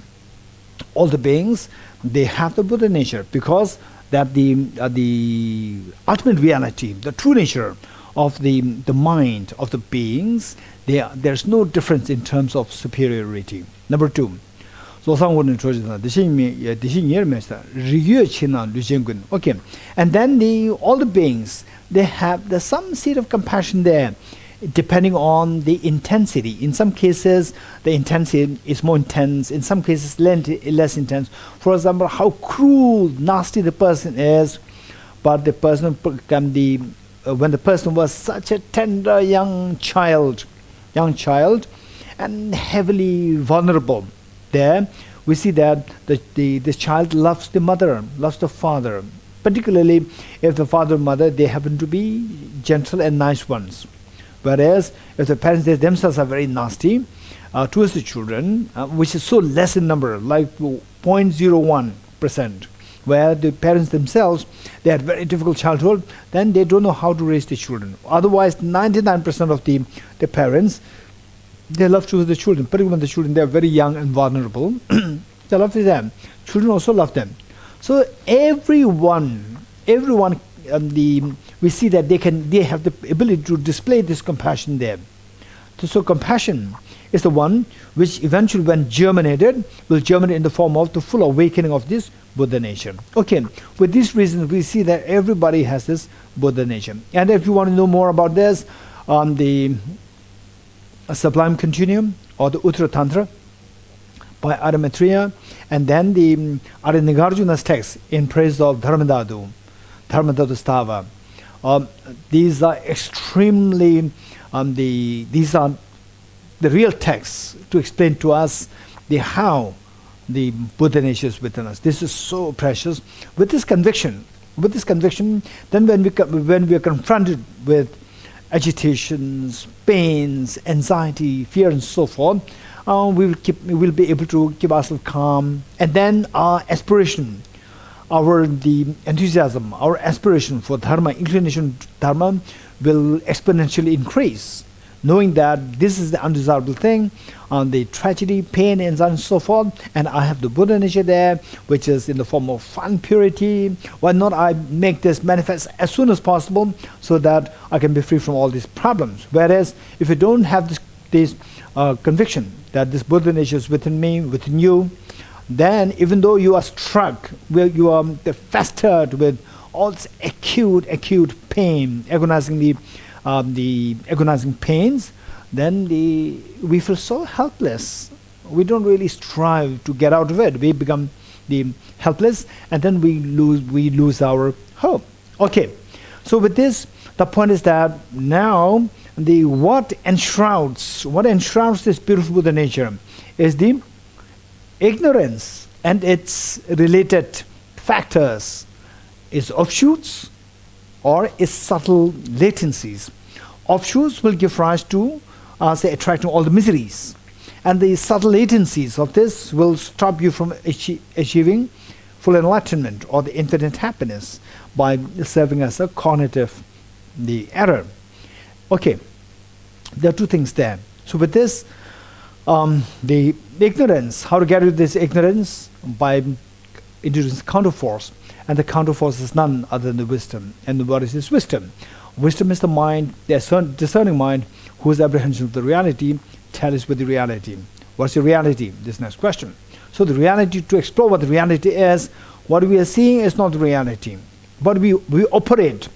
they have the Buddha nature, because that the ultimate reality, the true nature of the mind of the beings, there's no difference in terms of superiority. Number two, okay, and then all the beings, there's some seed of compassion there, depending on the intensity. In some cases, the intensity is more intense. In some cases, less intense. For example, how cruel, nasty the person is, but the person when the person was such a tender young child, and heavily vulnerable, there we see that this child loves the mother, loves the father. Particularly, if the father and mother, they happen to be gentle and nice ones. Whereas if the parents themselves are very nasty towards the children, which is so less in number, like 0.01%, where the parents themselves, they had very difficult childhood, then they don't know how to raise the children. Otherwise, 99% of the parents, they love towards the children, particularly when the children, they are very young and vulnerable. They love them. Children also love them. So everyone, we see that they have the ability to display this compassion there. So compassion is the one which eventually, when germinated, will germinate in the form of the full awakening of this Buddha nature. Okay, with these reasons, we see that everybody has this Buddha nature. And if you want to know more about this, the Sublime Continuum or the Uttara Tantra by Arya Maitreya, and then the Arya Nagarjuna's text in praise of Dharmadhatu Stava. These are extremely, these are the real texts to explain to us how the Buddha nature is within us. This is so precious. With this conviction, then when we are confronted with agitations, pains, anxiety, fear, and so forth, we will be able to keep ourselves calm, and then our aspiration, the enthusiasm, our aspiration for dharma, inclination to dharma, will exponentially increase, knowing that this is the undesirable thing, the tragedy, pain, anxiety, and so forth, and I have the Buddha nature there, which is in the form of fun, purity. Why not I make this manifest as soon as possible, so that I can be free from all these problems? Whereas if you don't have this conviction that this Buddha nature is within me, within you, then even though you are struck, where you are festered with all this acute pain, agonizing pains, then we feel so helpless. We don't really strive to get out of it. We become helpless, and then we lose our hope. Okay, so with this, the point is that now what enshrouds this beautiful Buddha nature is the ignorance and its related factors, its offshoots or its subtle latencies. Offshoots will give rise to, say, attracting all the miseries. And the subtle latencies of this will stop you from achieving full enlightenment or the infinite happiness by serving as a cognitive the error. Okay, there are two things there. So with this, the ignorance, how to get rid of this ignorance? By introducing counterforce. And the counterforce is none other than the wisdom. And what is this wisdom? Wisdom is the mind, the discerning mind, whose apprehension of the reality tallies with the reality. What's the reality? This next question. So the reality, to explore what the reality is, what we are seeing is not the reality. But we operate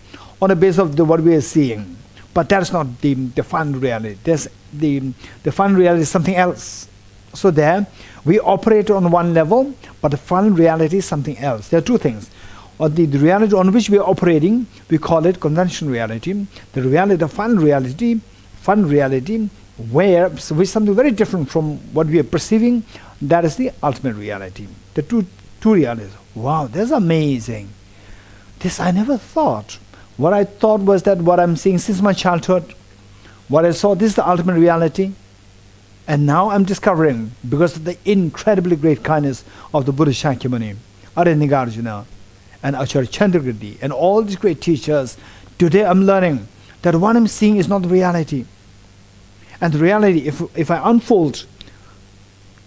on the basis of what we are seeing. But that is not the final reality. There's the final reality is something else. So there, we operate on one level, but the final reality is something else. There are two things. Or the reality on which we are operating, we call it conventional reality. The reality, the final reality, which is something very different from what we are perceiving, that is the ultimate reality. The two realities. Wow, that's amazing. This I never thought. What I thought was that what I'm seeing since my childhood, what I saw, this is the ultimate reality. And now I'm discovering, because of the incredibly great kindness of the Buddhist Shakyamuni, Arya and Acharya Chandragirti, and all these great teachers, today I'm learning that what I'm seeing is not the reality. And the reality, if I unfold,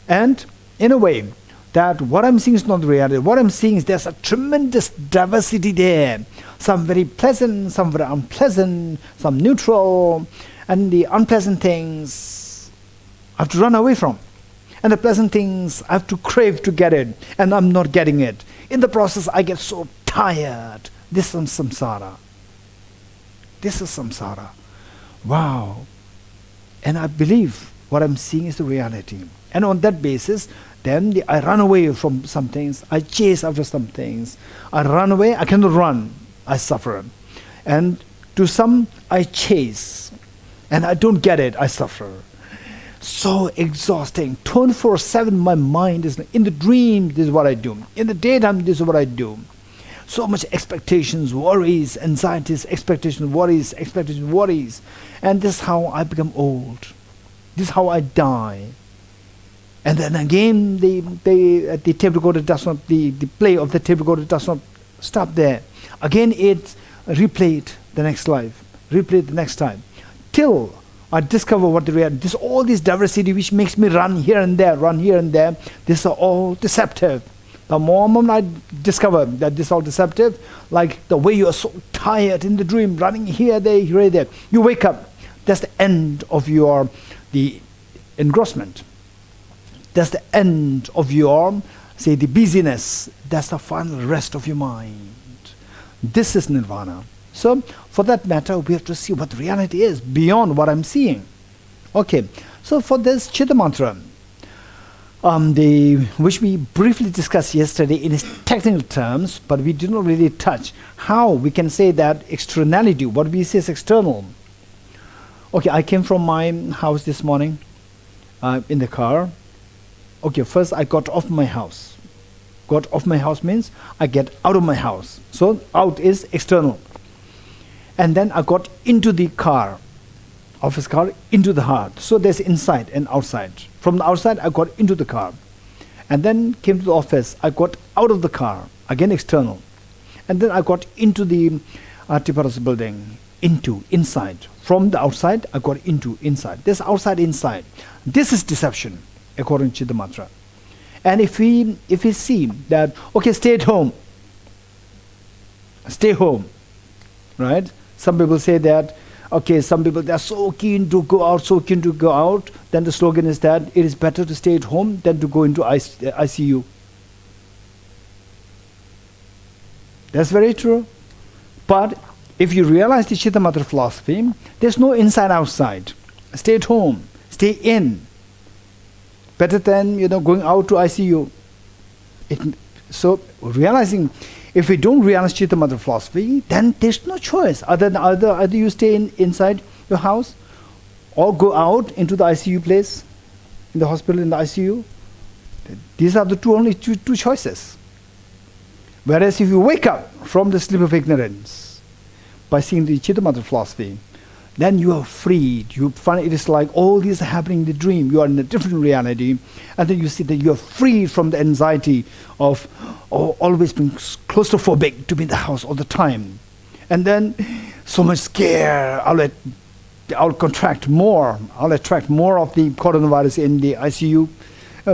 and in a way, that what I'm seeing is not the reality. What I'm seeing is there's a tremendous diversity there. Some very pleasant, some very unpleasant, some neutral, and the unpleasant things I have to run away from. And the pleasant things I have to crave to get it, and I'm not getting it. In the process, I get so tired. This is samsara. This is samsara. Wow. And I believe what I'm seeing is the reality. And on that basis, then I run away from some things. I chase after some things. I run away. I cannot run. I suffer. And to some, I chase. And I don't get it. I suffer. So exhausting. 24/7 my mind is in the dream, this is what I do. In the daytime, this is what I do. So much expectations, worries, anxieties, expectations, worries. And this is how I become old. This is how I die. And then again, the tape recorder does not, the play of the tape recorder does not stop there. Again, it's replayed the next life, replayed the next time, till I discover what the reality is. All this diversity which makes me run here and there, these are all deceptive. The moment I discover that this is all deceptive, like the way you are so tired in the dream, running here, there, you wake up. That's the end of the engrossment. That's the end of your, say, the busyness. That's the final rest of your mind. This is nirvana. So, for that matter, we have to see what reality is beyond what I'm seeing. Okay, so for this Chitta Mantra, which we briefly discussed yesterday in its technical terms, but we did not really touch how we can say that externality, what we say is external. Okay, I came from my house this morning in the car. Okay, first I got off my house. Got off my house means I get out of my house. So out is external. And then I got into the car, office car, into the heart. So there's inside and outside. From the outside, I got into the car. And then came to the office. I got out of the car, again external. And then I got into the Tiparas building, inside. From the outside, I got into inside. This outside, inside. This is deception, according to Chitta Mantra. And if we see that, okay, stay at home. Stay home, right? Some people say that, okay, some people, they're so keen to go out, then the slogan is that it is better to stay at home than to go into ICU. That's very true. But if you realize the Chitta Mantra philosophy, there's no inside outside. Stay at home, stay in. Better than going out to ICU. So realizing, if we don't realize Chitta Mantra philosophy, then there's no choice other than either you stay inside your house or go out into the ICU place, in the hospital, in the ICU. These are the only two choices. Whereas if you wake up from the sleep of ignorance, by seeing the Chittamatra philosophy, then you are freed. You find it is like all these are happening in the dream. You are in a different reality. And then you see that you are freed from the anxiety of always being claustrophobic, to be in the house all the time. And then so much scare. I'll contract more. I'll attract more of the coronavirus in the ICU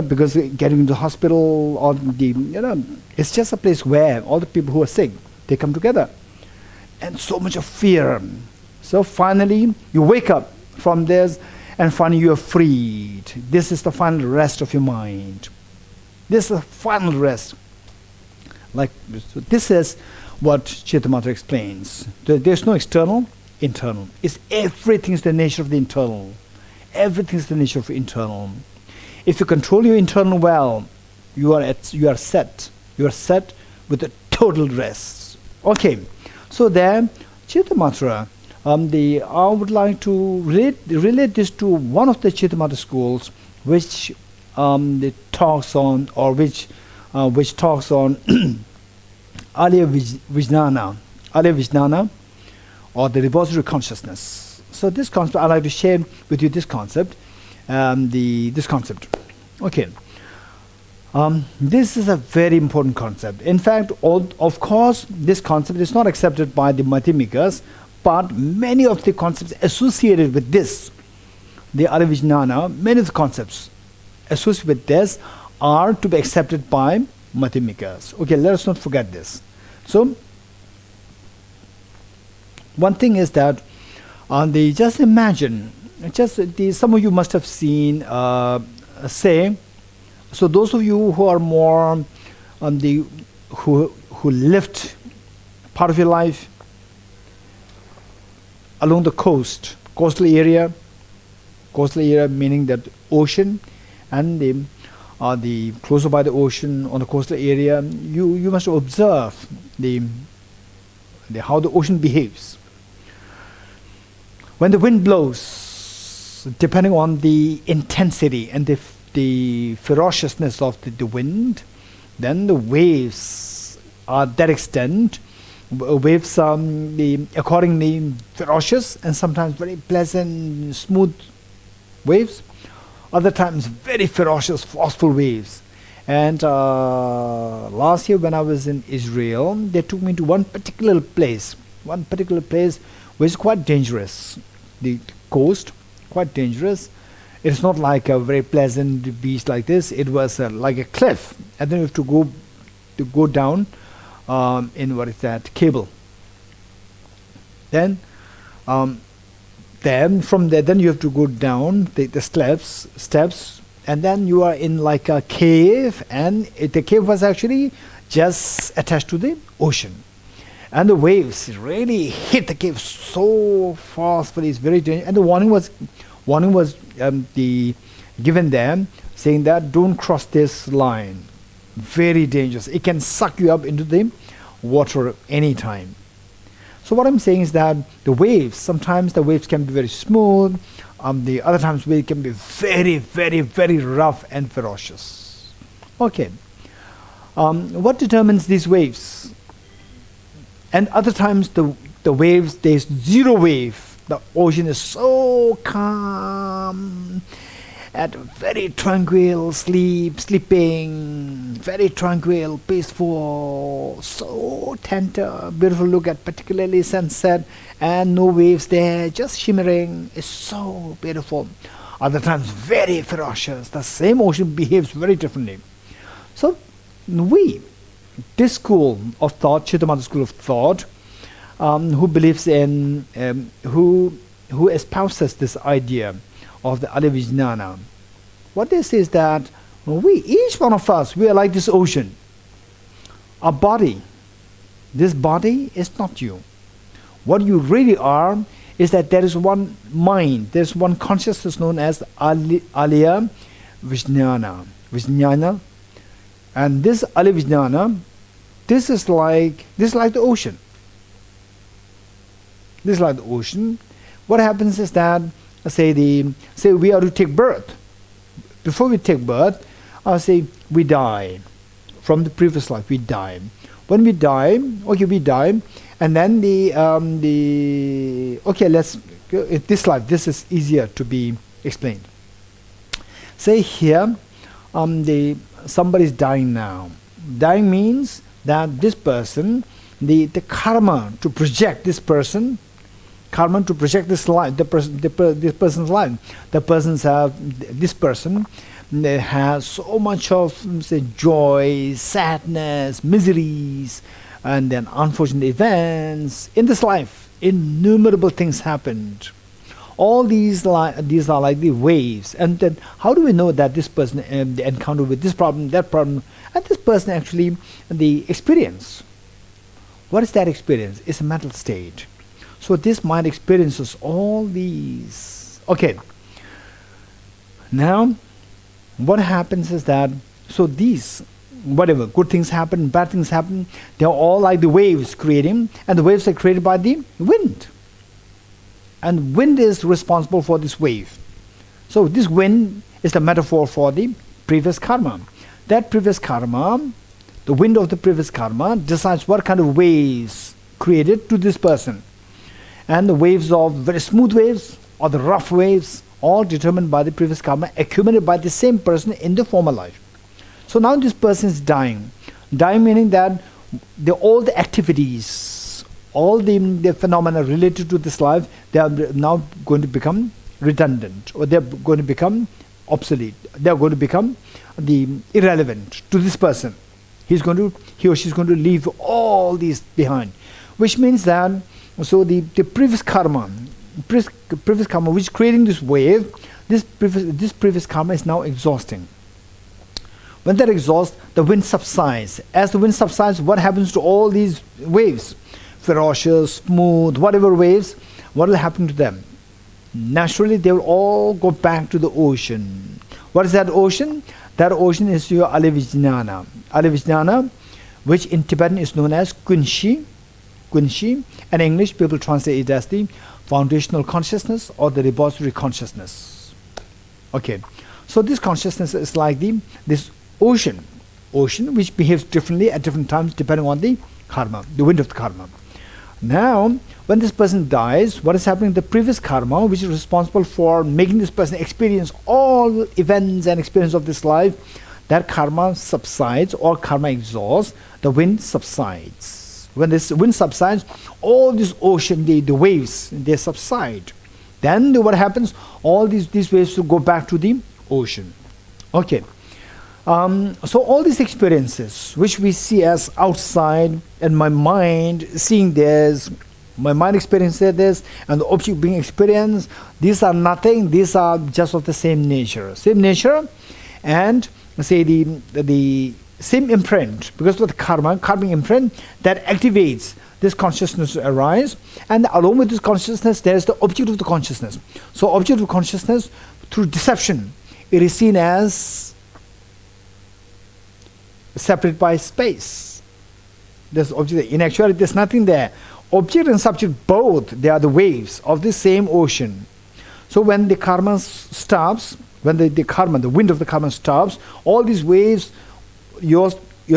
because getting into the hospital or it's just a place where all the people who are sick, they come together. And so much of fear. So finally, you wake up from this and finally you are freed. This is the final rest of your mind. This is the final rest. So this is what Chittamatra explains. There's no external, internal. Everything is the nature of the internal. Everything is the nature of the internal. If you control your internal well, you are set. You are set with a total rest. Okay, so there, Chittamatra. I would like to relate this to one of the Chittamatra schools, which it talks on, or which talks on Alaya Vijnana, or the repository consciousness. So this concept, I'd like to share with you this concept. This concept. Okay. This is a very important concept. In fact, of course, this concept is not accepted by the Madhyamikas, but many of the concepts associated with this, the Alaya Vijnana, many of the concepts associated with this are to be accepted by Madhyamikas. Okay, let us not forget this. So, one thing is that just imagine, some of you must have seen, say, so those of you who are more who lived part of your life along the coastal area meaning that ocean, and the closer by the ocean on the coastal area, you must observe how the ocean behaves. When the wind blows, depending on the intensity and the ferociousness of the wind, then the waves are that extent. Waves are accordingly ferocious and sometimes very pleasant, smooth waves. Other times very ferocious, forceful waves. And last year when I was in Israel, they took me to one particular place which is quite dangerous. The coast, quite dangerous. It's not like a very pleasant beach like this. It was like a cliff, and then you have to go down in cable. Then from there, then you have to go down the steps, and then you are in like a cave, and the cave was actually just attached to the ocean. And the waves really hit the cave so forcefully. It's very dangerous. And the warning was given them, saying that don't cross this line. Very dangerous. It can suck you up into the water anytime. So what I'm saying is that the waves, sometimes the waves can be very smooth. The other times they can be very, very, very rough and ferocious. Okay. What determines these waves? And other times the waves, there's zero wave. The ocean is so calm, and very tranquil, sleeping, very tranquil, peaceful, so tender, beautiful look at particularly sunset, and no waves there, just shimmering. It's so beautiful. Other times very ferocious. The same ocean behaves very differently. So this school of thought, Chittamatra school of thought, who believes in, who espouses this idea of the Alaya Vijnana, what they say is that each one of us, we are like this ocean. Our body, this body is not you. What you really are is that there is one mind, there is one consciousness known as Alaya Vijnana. And this Alaya Vijnana, this is like the ocean. This is like the ocean. What happens is that, say we are to take birth. Before we take birth, say we die. from the previous life. We die. When we die, we die, and then let's this life. This is easier to be explained. Say here, somebody is dying now. Dying means that this person, the karma to project this person, karma to project this life, this person's life. This person has so much of joy, sadness, miseries, and then unfortunate events in this life. Innumerable things happened. All these are like the waves. And then how do we know that this person encountered with this problem, that problem, and this person actually the experience? What is that experience? It's a mental state. So this mind experiences all these. Okay. Now, what happens is that, so these, whatever, good things happen, bad things happen, they're all like the waves creating, and the waves are created by the wind. And wind is responsible for this wave. So this wind is the metaphor for the previous karma. That previous karma, the wind of the previous karma, decides what kind of waves created to this person. And the waves of very smooth waves or the rough waves, all determined by the previous karma, accumulated by the same person in the former life. So now this person is dying. Dying meaning that all the activities, all the phenomena related to this life, they are now going to become redundant, or they are going to become obsolete. They are going to become irrelevant to this person. He or she is going to leave all these behind, which means that the previous karma, which is creating this wave, this previous karma is now exhausting. When that exhausts, the wind subsides. As the wind subsides, what happens to all these waves? Ferocious, smooth, whatever waves, what will happen to them? Naturally, they will all go back to the ocean. What is that ocean? That ocean is your Alevijnana. Alevijnana, which in Tibetan is known as Kunshi. Kunshi, and in English people translate it as the foundational consciousness or the repository consciousness. Okay, so this consciousness is like this ocean which behaves differently at different times depending on the karma, the wind of the karma. Now, when this person dies, what is happening? The previous karma, which is responsible for making this person experience all events and experience of this life, that karma subsides or karma exhausts, the wind subsides. When this wind subsides, all this ocean, the waves, they subside. Then what happens? All these waves will go back to the ocean. Okay. So all these experiences, which we see as outside, and my mind seeing this, my mind experiencing this, and the object being experienced, these are nothing. These are just of the same nature. Same nature, and say the same imprint, because of the karmic imprint that activates this consciousness to arise, and along with this consciousness there is the object of the consciousness. So object of consciousness, through deception, it is seen as separate by space. There's object. In actuality, there's nothing there. Object and subject both, they are the waves of the same ocean. So when the karma stops, when the wind of the karma stops, all these waves, your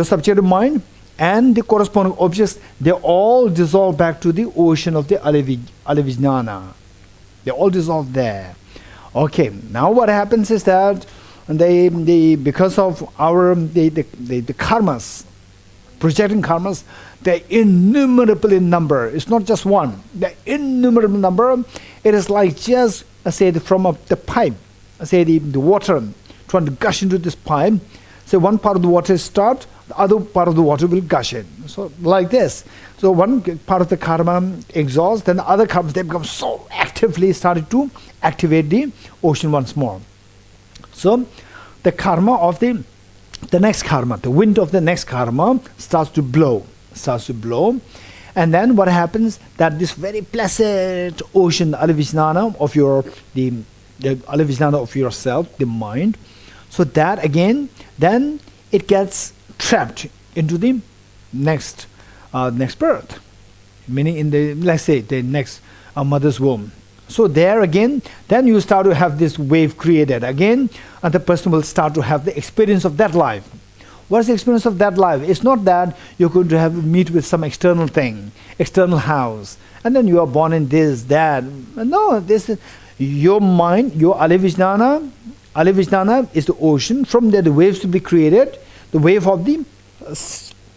subjective mind and the corresponding objects, they all dissolve back to the ocean of the Alevijnana. They all dissolve there. Okay, now what happens is that because of our the karmas, projecting karmas, they're innumerable in number. It's not just one. They're innumerable in number. It is like just from the pipe, the water trying to gush into this pipe. So one part of the water is stopped, the other part of the water will gush in. So like this. So one part of the karma exhausts, then the other karmas, they become so actively started to activate the ocean once more. So the karma of the next karma, the wind of the next karma starts to blow. And then what happens? That this very pleasant ocean, the Alevijnana of the Alevijnana of yourself, the mind, so that again, then it gets trapped into the next birth, meaning in the, let's say, the next mother's womb. So there again, then you start to have this wave created again, and the person will start to have the experience of that life. What is the experience of that life? It's not that you're going to meet with some external thing, external house, and then you are born in this, that. No, this is your mind, your alivijnana. Alivijnana is the ocean. From there, the waves will be created. The wave of the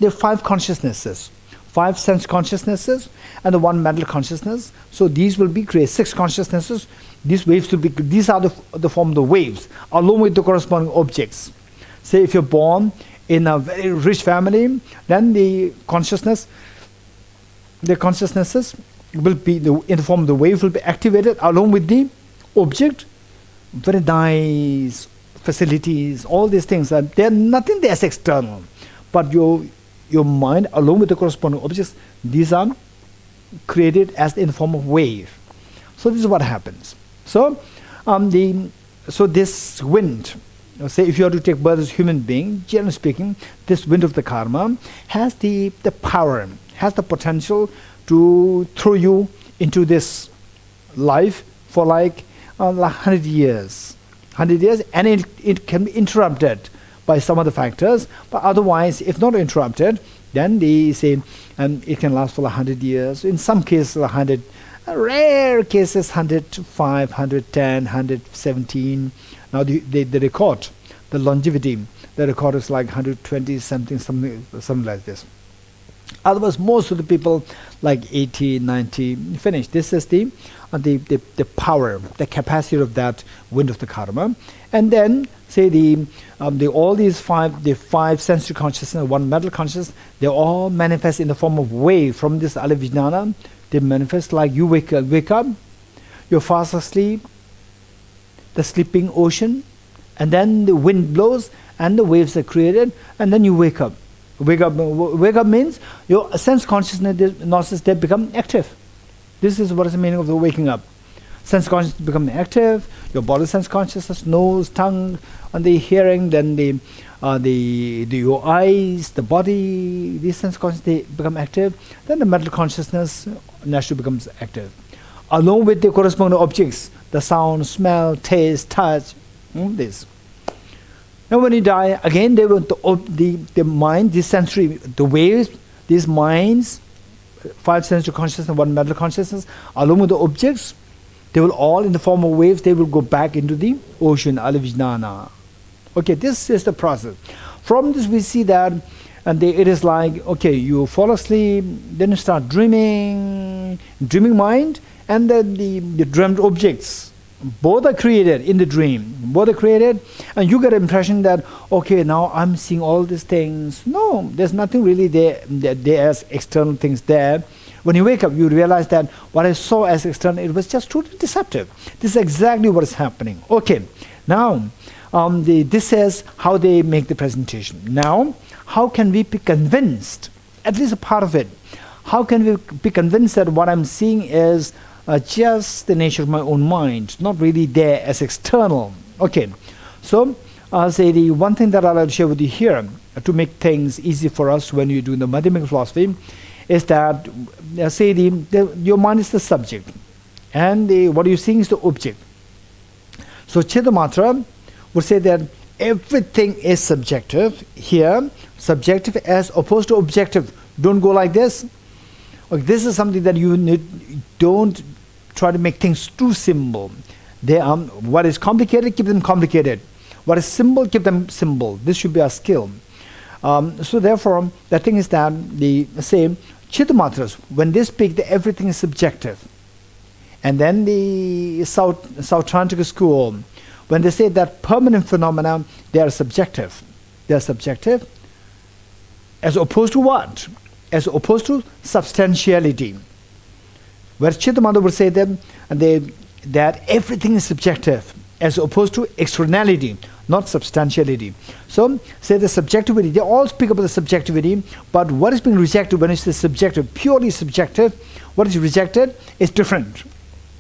5 consciousnesses, 5 sense consciousnesses, and the 1 mental consciousness. So these will be created, 6 consciousnesses. These waves will be. These are the form of the waves, along with the corresponding objects. Say if you're born in a very rich family, then the consciousnesses will be in the form of the wave will be activated along with the object. Very nice facilities, all these things. They're nothing that's external, but your mind along with the corresponding objects, these are created as in the form of wave. So this is what happens. So this wind, say if you are to take birth as a human being, generally speaking, this wind of the karma has the power, has the potential to throw you into this life for like 100 years. 100 years, and it can be interrupted by some other factors, but otherwise, if not interrupted, then they say it can last for 100 years. In some cases, 100, rare cases, 105, 110, 117. Now the record, the longevity, the record is like 120 something like this. Otherwise, most of the people like 80, 90, finish. This is the power, the capacity of that wind of the karma. And then say all these 5 sensory consciousness, 1 mental consciousness, they all manifest in the form of wave from this alivijnana. They manifest like you wake up, you're fast asleep, the sleeping ocean, and then the wind blows and the waves are created, and then you wake up. Wake up means your sense consciousness, they become active. This is what is the meaning of the waking up. Sense consciousness become active, your body sense consciousness, nose, tongue, and the hearing, then your eyes, the body, these sense consciousness, they become active. Then the mental consciousness naturally becomes active. Along with the corresponding objects, the sound, smell, taste, touch, this. Now when you die, again they will the mind, the sensory, the waves, these minds, 5 sensory consciousness, 1 mental consciousness, along with the objects, they will all in the form of waves, they will go back into the ocean, alivijnana. Okay, this is the process. From this we see that it is like, okay, you fall asleep, then you start dreaming mind, and then the dreamt objects, both are created in the dream. Both are created, and you get the impression that, okay, now I'm seeing all these things. No, there's nothing really there as external things there. When you wake up, you realize that what I saw as external, it was just totally deceptive. This is exactly what is happening. Okay, now this is how they make the presentation. Now, how can we be convinced, at least a part of it, how can we be convinced that what I'm seeing is just the nature of my own mind, not really there as external? Okay, so say the one thing that I'll share with you here to make things easy for us when you do the Madhyamika philosophy is that say your mind is the subject and what you're seeing is the object. So Chittamatra would say that everything is subjective here, subjective as opposed to objective. Don't go like this. Okay, this is something that you don't try to make things too simple. What is complicated, keep them complicated. What is simple, keep them simple. This should be a skill. So therefore, the thing is that the same Chittamatras, when they speak, everything is subjective. And then the South Tantric school, when they say that permanent phenomena, they are subjective. They are subjective. As opposed to what? As opposed to substantiality. Where Chittamatra would say that everything is subjective, as opposed to externality, not substantiality. So, say the subjectivity, they all speak about the subjectivity, but what is being rejected when it's subjective, purely subjective, what is rejected is different.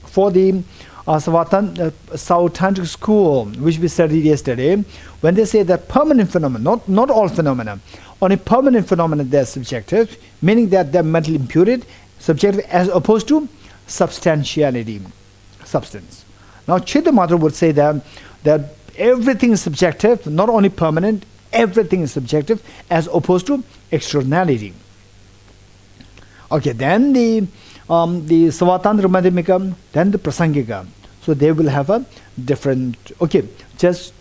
For the South Tantric school, which we studied yesterday, when they say that permanent phenomena, not all phenomena, only permanent phenomena they are subjective, meaning that they are mentally imputed, subjective as opposed to substantiality, substance. Now Chittamatra would say that everything is subjective, not only permanent, everything is subjective as opposed to externality. Okay, then the Savatantra Madhyamika, then the Prasangika. So they will have a different, okay, just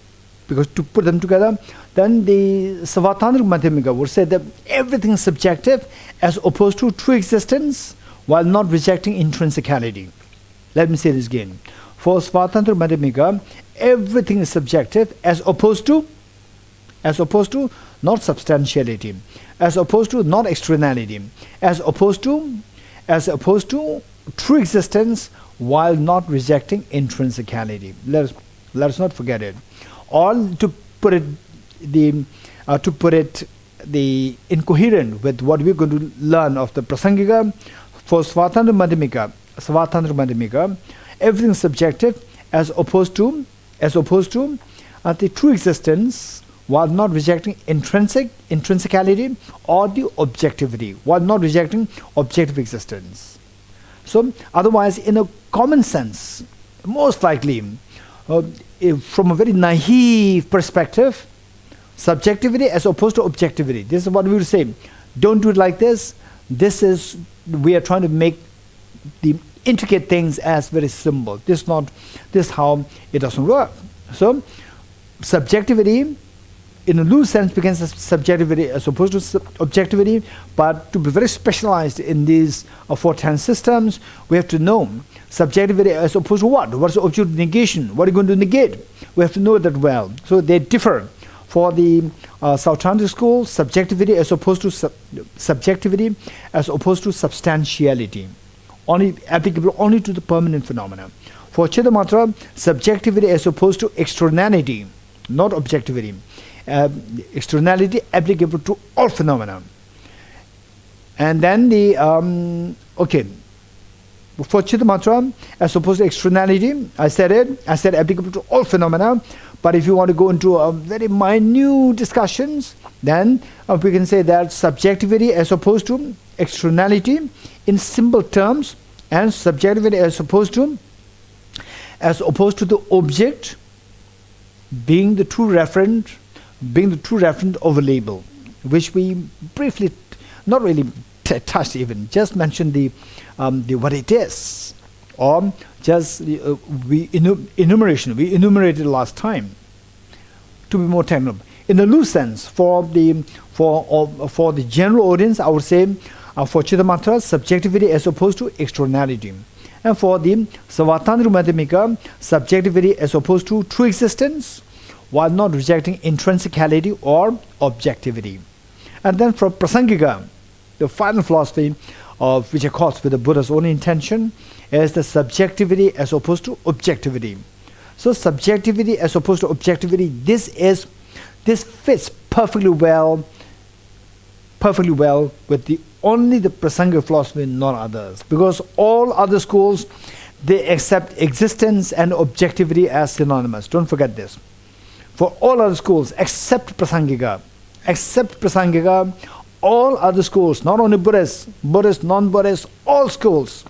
because to put them together, then the Savatantra Madhyamika would say that everything is subjective as opposed to true existence while not rejecting intrinsicality. Let me say this again. For Savatantra Madhyamika, everything is subjective as opposed to not substantiality, as opposed to not externality, as opposed to true existence while not rejecting intrinsicality. Let us not forget it. Or to put it incoherent with what we're going to learn of the Prasangika, for Savatantra Madhyamika, everything is subjective as opposed to the true existence while not rejecting intrinsicality or the objectivity, while not rejecting objective existence. So otherwise, in a common sense, most likely, from a very naive perspective, subjectivity as opposed to objectivity. This is what we would say. Don't do it like this. We are trying to make the intricate things as very simple. This is how it doesn't work. So subjectivity, in a loose sense, becomes subjectivity as opposed to objectivity. But to be very specialized in these four tenet systems, we have to know subjectivity as opposed to what? What's the object of negation? What are you going to negate? We have to know that well. So they differ. For the South Tantric school, subjectivity as opposed to substantiality, only applicable only to the permanent phenomena. For Chittamatra, subjectivity as opposed to externality, not objectivity. Externality applicable to all phenomena. And then for Chittamatra, as opposed to externality, I said applicable to all phenomena. But if you want to go into very minute discussions, then we can say that subjectivity as opposed to externality in simple terms, and subjectivity as opposed to the object being the true referent of a label, which we briefly, not really touched even, just mentioned the what it is, or just we enumerated last time. To be more technical, in a loose sense, for the general audience, I would say for Chittamatra, subjectivity as opposed to externality, and for the Savatantra Madhyamika, subjectivity as opposed to true existence, while not rejecting intrinsicality or objectivity. And then for Prasangika, the final philosophy of which accords with the Buddha's own intention is the subjectivity as opposed to objectivity. So subjectivity as opposed to objectivity, this fits perfectly well with only the Prasangika philosophy, not others. Because all other schools, they accept existence and objectivity as synonymous. Don't forget this. For all other schools, except Prasangika, all other schools, not only Buddhist, non-Buddhist, all schools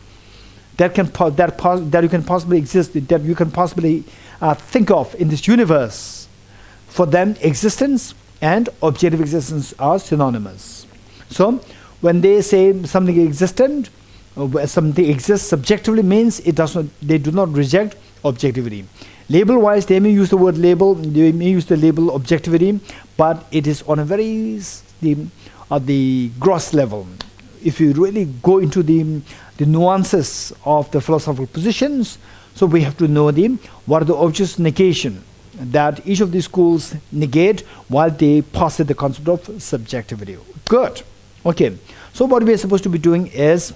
that you can possibly exist, that you can possibly think of in this universe, for them existence and objective existence are synonymous. So when they say something existent, something exists subjectively, means they do not reject objectivity. Label-wise, they may use the word label, they may use the label objectivity, but it is on a very the gross level. If you really go into the nuances of the philosophical positions, so we have to know what are the objects of negation that each of these schools negate while they posit the concept of subjectivity. Good. Okay. So what we are supposed to be doing is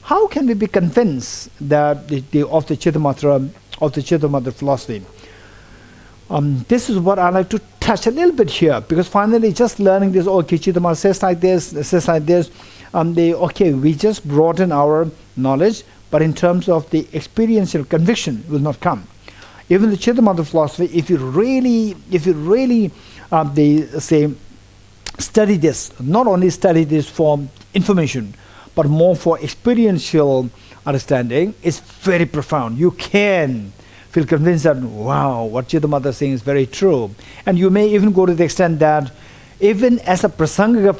how can we be convinced that of the Chittamatra philosophy? This is what I like to touch a little bit here, because finally just learning this, okay, Chittamatra says like this, we just broaden our knowledge, but in terms of the experiential conviction will not come. Even the Chittamatra philosophy, if you really study this, not only study this for information, but more for experiential understanding, is very profound. You can feel convinced that, wow, what Chitta Mata is saying is very true. And you may even go to the extent that even as a Prasangika,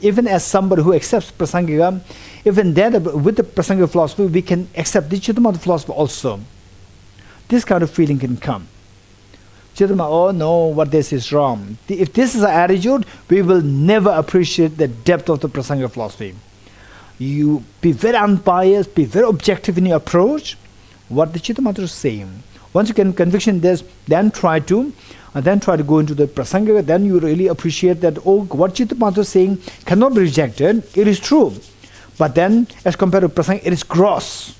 even as somebody who accepts Prasangika, even then with the Prasangika philosophy, we can accept the Chitta Mata philosophy also. This kind of feeling can come. Chitta Mata, oh no, what this is wrong. If this is our attitude, we will never appreciate the depth of the Prasangika philosophy. You be very unbiased, be very objective in your approach, what the Chitta Mata is saying. Once you get conviction in this, then try to go into the Prasangika, then you really appreciate that, oh, what Chitta Mata is saying cannot be rejected, it is true. But then, as compared to Prasangika, it is gross.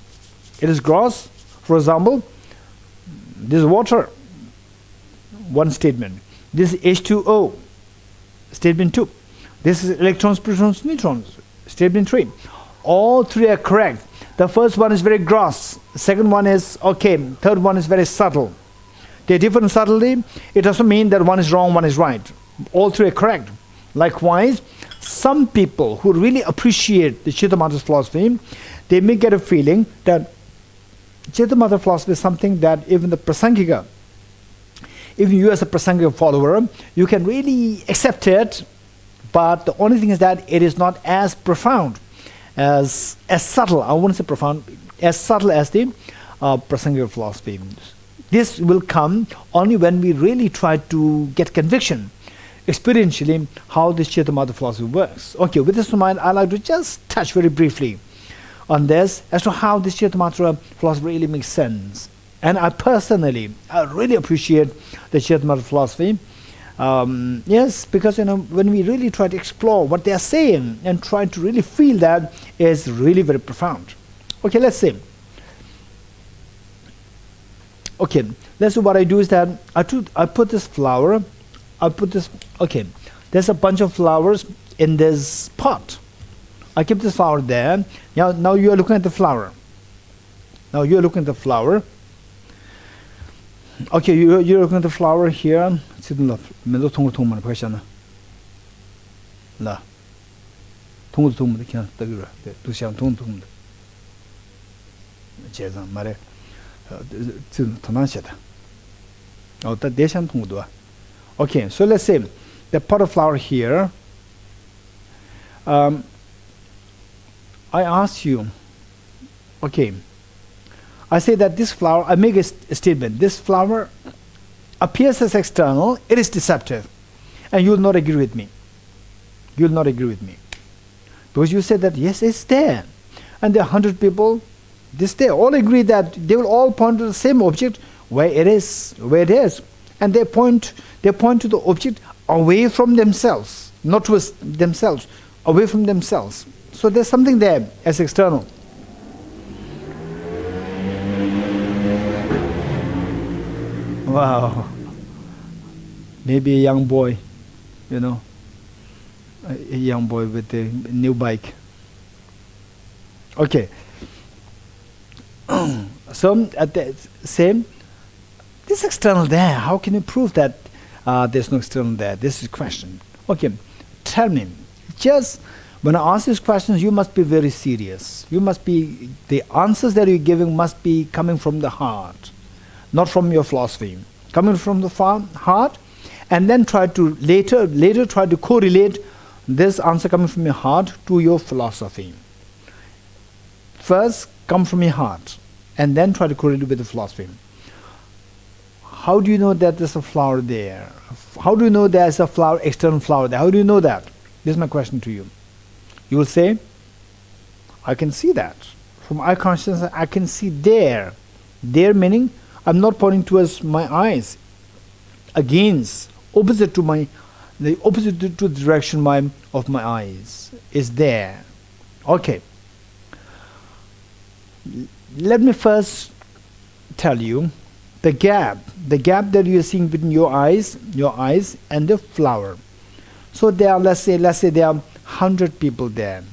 It is gross. For example, this is water, one statement. This is H2O, statement 2. This is electrons, protons, neutrons, statement 3. All three are correct. The first one is very gross. The second one is okay. Third one is very subtle. They're different subtlety. It doesn't mean that one is wrong, one is right. All three are correct. Likewise, some people who really appreciate the Chitta Mata's philosophy, they may get a feeling that Chitta Mata philosophy is something that even the Prasangika, even you as a Prasangika follower, you can really accept it, but the only thing is that it is not as profound, as subtle, I wouldn't say profound, as subtle as the Prasangika philosophy. This will come only when we really try to get conviction, experientially, how this Chitta Mata philosophy works. Okay, with this in mind, I'd like to just touch very briefly on this, as to how this Chitta Mata philosophy really makes sense. And I really appreciate the Chitta Mata philosophy. Yes, because when we really try to explore what they are saying and try to really feel that, is really very profound. Okay, let's see. Okay, let's see what I do is that I put this flower, okay, there's a bunch of flowers in this pot. I keep this flower there. Now you are looking at the flower. Now you are looking at the flower. Okay, you're looking at the flower here. Okay, so let's say the pot of flower here. I ask you, okay, I say that this flower, I make a statement, this flower appears as external, it is deceptive, and you will not agree with me. You will not agree with me. Because you said that, yes, it's there. And there are 100 people, they all agree that they will all point to the same object where it is. And they point to the object away from themselves, not towards themselves, away from themselves. So there's something there as external. Wow. Maybe a young boy, a young boy with a new bike. Okay. So at the same, this external there, how can you prove that there's no external there? This is a question. Okay, tell me, just when I ask these questions, you must be very serious. The answers that you're giving must be coming from the heart, not from your philosophy. Coming from the heart, and then try to later try to correlate this answer coming from your heart to your philosophy. First, come from your heart, and then try to correlate with the philosophy. How do you know that there's a flower there? How do you know there's a flower, external flower there? How do you know that? This is my question to you. You will say, I can see that. From eye consciousness, I can see there. There meaning, I'm not pointing towards my eyes. Against, opposite to the direction of my eyes is there. Okay. Let me first tell you the gap that you are seeing between your eyes and the flower. So there are, let's say there are 100 people there.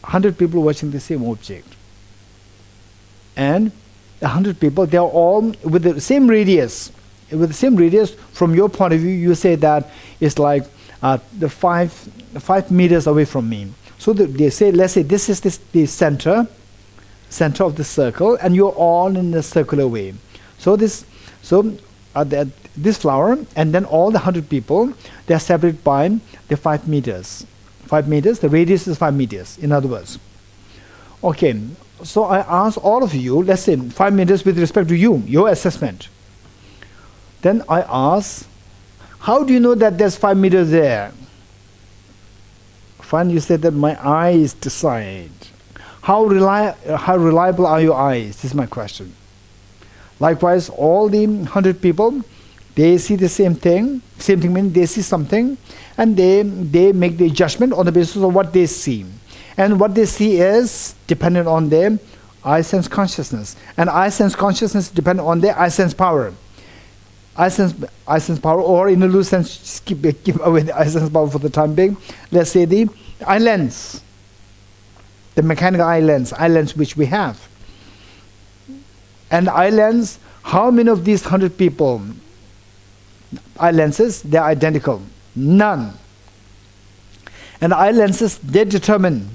100 people watching the same object. And 100 people, they are all with the same radius. With the same radius, from your point of view, you say that it's like the 5 meters away from me. So they say, let's say this is the center. center of the circle, and you're all in a circular way. So this flower, and then all the 100 people, they are separated by the 5 meters. 5 meters, the radius is 5 meters, in other words. Okay, so I ask all of you, let's say 5 meters with respect to you, your assessment. Then I ask, how do you know that there's 5 meters there? Fine, you said that my eyes decide. How reliable are your eyes? This is my question. Likewise, all the 100 people, they see the same thing. Same thing means they see something, and they make the judgment on the basis of what they see. And what they see is dependent on their eye sense consciousness. And eye sense consciousness depends on their eye sense power. Eye sense power, or in a loose sense, just keep away the eye sense power for the time being. Let's say the eye lens, the mechanical eye lens which we have. And eye lens, how many of these 100 people, eye lenses, they're identical? None. And eye lenses, they determine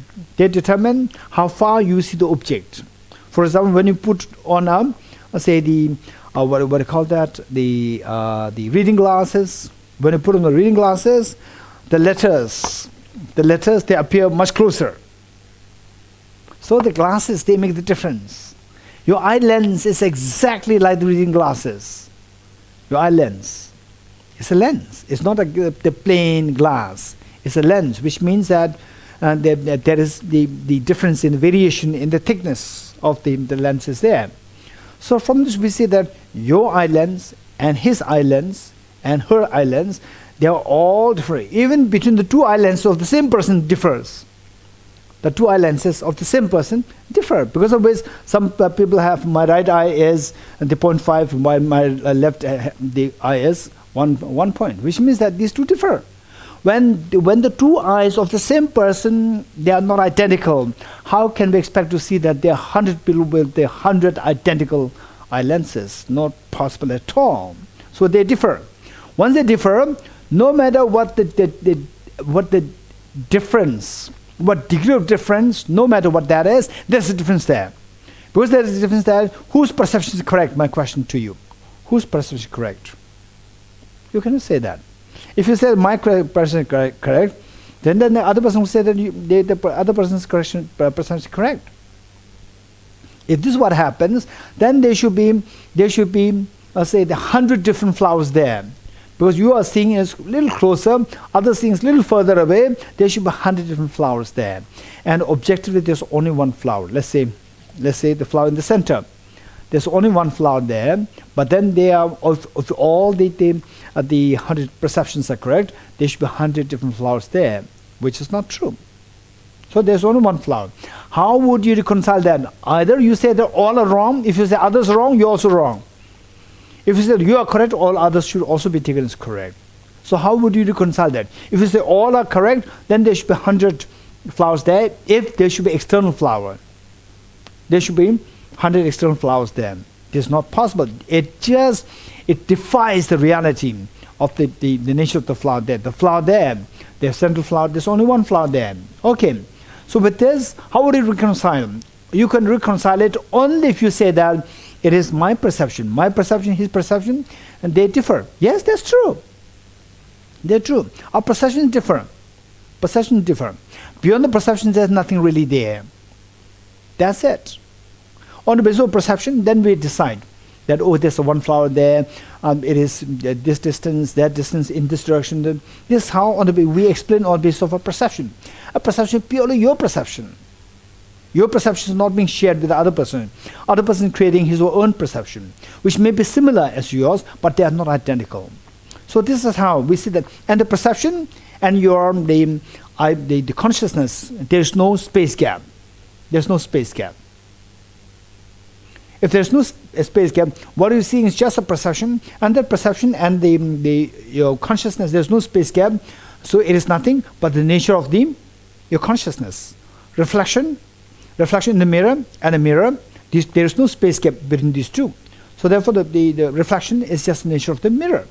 how far you see the object. For example, when you put on say the what do you call that? The reading glasses. When you put on the reading glasses, the letters they appear much closer. So the glasses, they make the difference. Your eye lens is exactly like the reading glasses. Your eye lens, it's a lens. It's not the plain glass. It's a lens, which means that there is the difference in the variation in the thickness of the lens is there. So from this we see that your eye lens and his eye lens and her eye lens, they are all different. Even between the two eye lenses of the same person differs. The two eye lenses of the same person differ, because of which some people have, my right eye is the 0.5, while my left the eye is 1 point, which means that these two differ. When the two eyes of the same person, they are not identical, how can we expect to see that there are 100 people with the 100 identical eye lenses? Not possible at all. So they differ. Once they differ, no matter what the difference, what degree of difference, no matter what that is, there's a difference there. Because there is a difference there, whose perception is correct? My question to you. Whose perception is correct? You cannot say that. If you say my perception is correct, then the other person will say that the other person's perception is correct. If this is what happens, then there should be say the 100 different flowers there. Because you are seeing is a little closer, others seeing is a little further away, there should be 100 different flowers there. And objectively there's only one flower. Let's say the flower in the center. There's only one flower there, but then they are of all the 100 perceptions are correct, there should be 100 different flowers there, which is not true. So there's only one flower. How would you reconcile that? Either you say that all are wrong. If you say others are wrong, you're also wrong. If you say you are correct, all others should also be taken as correct. So how would you reconcile that? If you say all are correct, then there should be 100 flowers there. If there should be external flower, there should be 100 external flowers there. It is not possible. It defies the reality of the nature of the flower there. The flower there, the central flower, there's only one flower there. Okay. So with this, how would you reconcile? You can reconcile it only if you say that it is my perception, his perception, and they differ. Yes, that's true. They're true. Our perceptions differ. Perceptions differ. Beyond the perception, there's nothing really there. That's it. On the basis of perception, then we decide that, oh, there's a one flower there, it is this distance, that distance, in this direction. This is how we explain on the basis of a perception. A perception is purely your perception. Your perception is not being shared with the other person. Other person is creating his own perception, which may be similar as yours, but they are not identical. So this is how we see that. And the perception and the consciousness, there's no space gap. There's no space gap. If there's no space gap, what you're seeing is just a perception, and that perception and your consciousness, there's no space gap, so it is nothing but the nature of your consciousness. Reflection in the mirror and a mirror, there is no space gap between these two. So therefore the reflection is just the nature of the mirror.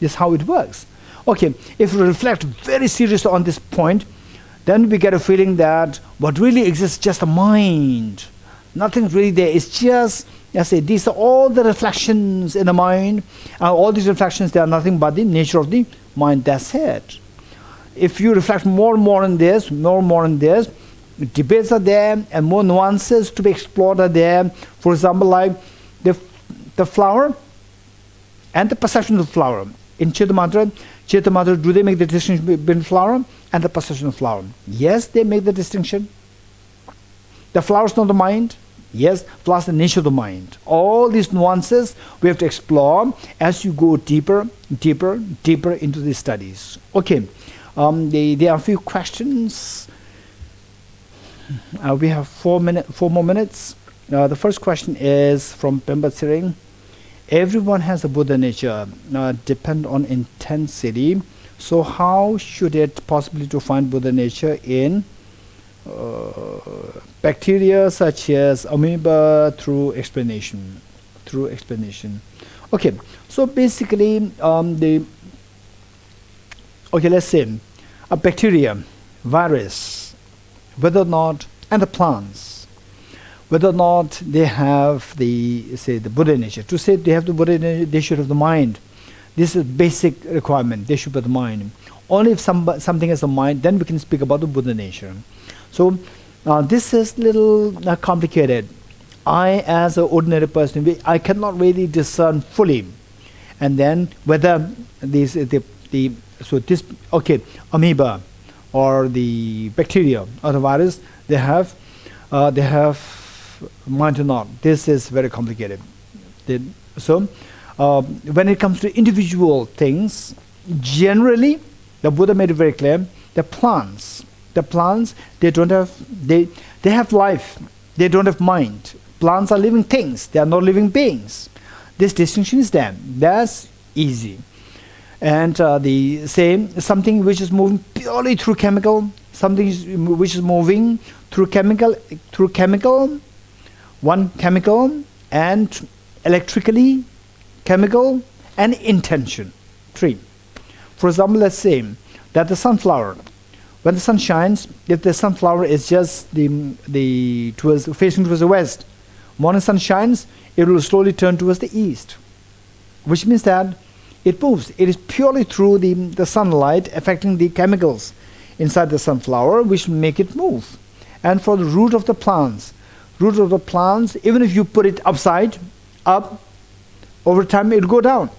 This is how it works. Okay, if we reflect very seriously on this point, then we get a feeling that what really exists is just a mind. Nothing's really there. It's just, I say, these are all the reflections in the mind. All these reflections, they are nothing but the nature of the mind. That's it. If you reflect more and more on this, debates are there and more nuances to be explored are there. For example, like the flower and the perception of the flower. In Chaitanya, do they make the distinction between flower and the perception of flower? Yes, they make the distinction. The flower is not the mind. Yes, flower is the nature of the mind. All these nuances we have to explore as you go deeper into these studies. Okay, there are a few questions. We have 4 more minutes. The first question is from Pemba Tsering. Everyone has a Buddha nature, depend on intensity. So how should it possibly to find Buddha nature in bacteria such as amoeba through explanation? Okay, so basically let's say a bacteria, virus, whether or not, and the plants, whether or not they have the Buddha nature. To say they have the Buddha nature, they should have the mind. This is a basic requirement. They should have the mind. Only if something has a mind, then we can speak about the Buddha nature. So this is little complicated. I, as an ordinary person, I cannot really discern fully, and then whether amoeba or the bacteria or the virus, they have mind or not. This is very complicated. When it comes to individual things, generally, the Buddha made it very clear. The plants, they have life. They don't have mind. Plants are living things. They are not living beings. This distinction is there. That's easy. And the same, something which is moving purely through chemical, something which is moving through chemical, one chemical and electrically, chemical and intention. 3. For example, let's say that the sunflower, when the sun shines, if the sunflower is just facing towards the west, morning sun shines, it will slowly turn towards the east, which means that it moves. It is purely through the sunlight affecting the chemicals inside the sunflower, which make it move. And for the root of the plants, even if you put it up, over time it will go down,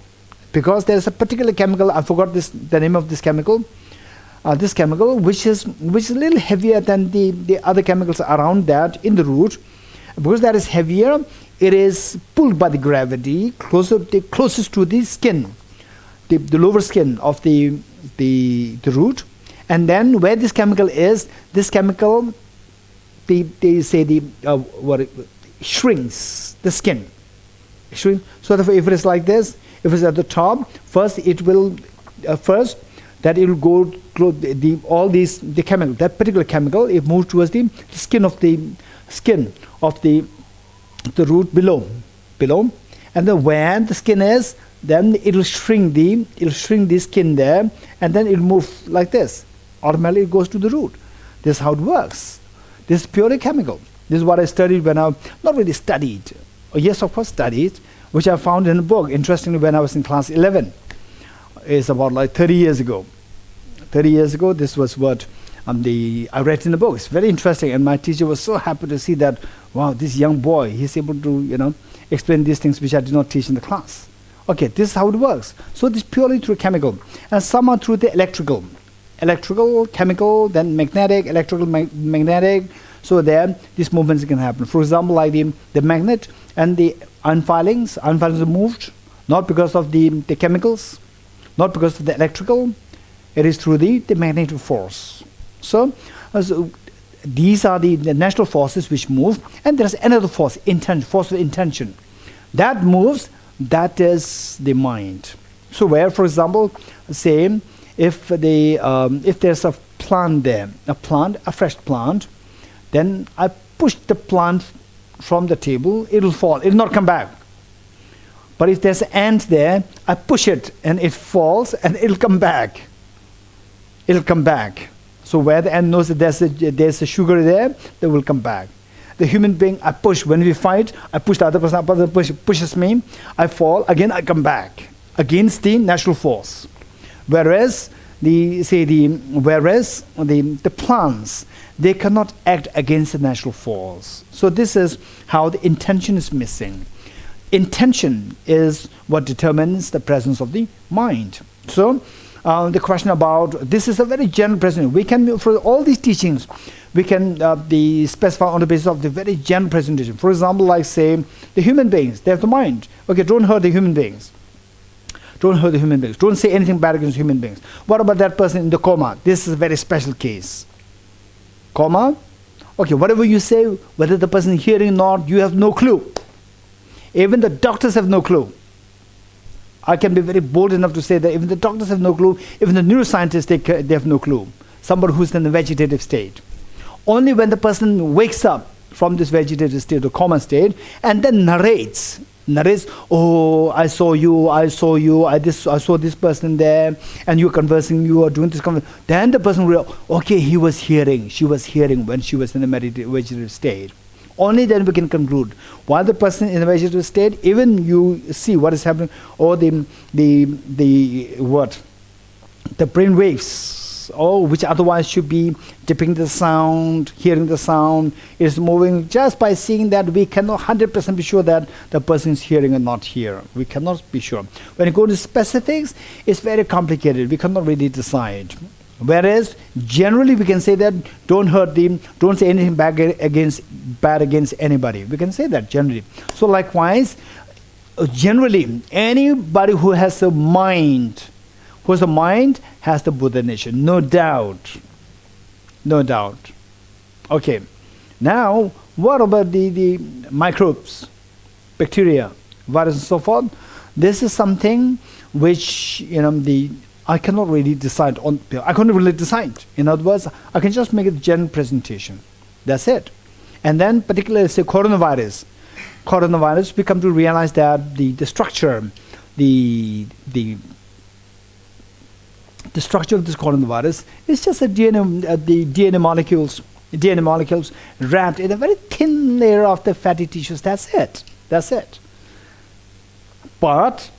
because there is a particular chemical. I forgot the name of this chemical. This chemical, which is a little heavier than the other chemicals around that in the root, because that is heavier. It is pulled by the gravity closest to the skin, the lower skin of the root, and then where this chemical is, this chemical, they say shrinks the skin. So if it is like this, if it's at the top, first it will go the chemical, that particular chemical, it moves towards the skin of the root below, and then where the skin is, then it will shrink the skin there, and then it will move like this. Automatically it goes to the root. This is how it works. This is purely chemical. This is what I studied when I not really studied. Yes, of course, studied, which I found in a book. Interestingly, when I was in class 11, it's about like 30 years ago. 30 years ago, this was what I read in the book. It's very interesting, and my teacher was so happy to see that. Wow, this young boy, he's able to explain these things which I did not teach in the class. Okay, this is how it works. So this is purely through chemical, and some are through the electrical, chemical, then magnetic, electrical, magnetic. So there, these movements can happen. For example, like the magnet and the iron filings are moved not because of the chemicals, not because of the electrical. It is through the magnetic force. So these are the natural forces which move, and there is another force, force of intention, that moves. That is the mind. So where, for example, say if there's a plant there, a fresh plant, then I push the plant from the table, it will fall, it will not come back. But if there's an ant there, I push it and it falls and it will come back. It will come back. So where the ant knows that there's a sugar there, they will come back. the human being, I push. When we fight, I push the other person pushes me, I fall, again I come back against the natural force. Whereas the plants, they cannot act against the natural force. So this is how the intention is missing. Intention is what determines the presence of the mind. So the question about, this is a very general presentation. We can, for all these teachings, we can be specified on the basis of the very general presentation. For example, like say, the human beings, they have the mind. Okay, don't hurt the human beings. Don't hurt the human beings. Don't say anything bad against human beings. What about that person in the coma? This is a very special case. Coma? Okay, whatever you say, whether the person is hearing or not, you have no clue. Even the doctors have no clue. I can be very bold enough to say that even the doctors have no clue, even the neuroscientists, they have no clue. Somebody who's in a vegetative state. Only when the person wakes up from this vegetative state or coma state and then narrates, oh, I saw you, I saw this person there, and you were conversing, you were doing this conversation. Then the person will, okay, she was hearing when she was in a vegetative state. Only then we can conclude. While the person in a vegetative state, even you see what is happening, or the brain waves, or which otherwise should be depicting the sound, hearing the sound, is moving. Just by seeing that, we cannot 100% be sure that the person is hearing or not here. We cannot be sure. When you go to specifics, it's very complicated. We cannot really decide. Whereas generally we can say that don't hurt them, don't say anything bad against anybody. We can say that generally. So likewise, generally anybody who has a mind, has the Buddha nature, no doubt. No doubt. Okay. Now, what about the microbes, bacteria, virus and so forth? This is something which, I cannot really decide on. I couldn't really decide. In other words, I can just make a general presentation. That's it. And then, particularly, say coronavirus, we come to realize that the structure, the structure of this coronavirus is just the DNA molecules wrapped in a very thin layer of the fatty tissues. That's it. But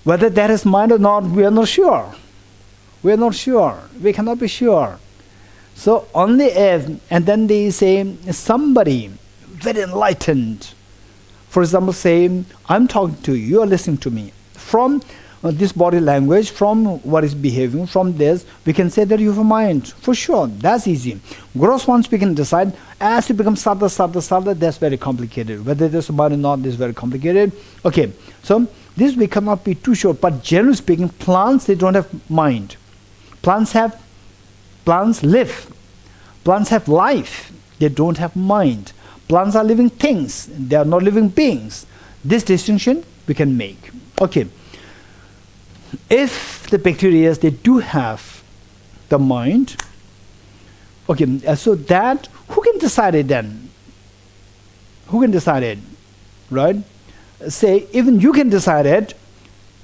whether that is mind or not, we are not sure. We cannot be sure. So only if, and then they say somebody very enlightened, for example, say, I'm talking to you, you are listening to me. From this body language, from what is behaving, from this, we can say that you have a mind. For sure, that's easy. Gross ones we can decide. As it becomes subtle, that's very complicated. Whether there's a mind or not, this is very complicated. Okay, so this we cannot be too sure, but generally speaking, plants, they don't have mind. Plants live. Plants have life. They don't have mind. Plants are living things. They are not living beings. This distinction we can make. Okay. If the bacteria, they do have the mind, okay, so that, who can decide it then? Who can decide it, right? Say, even you can decide it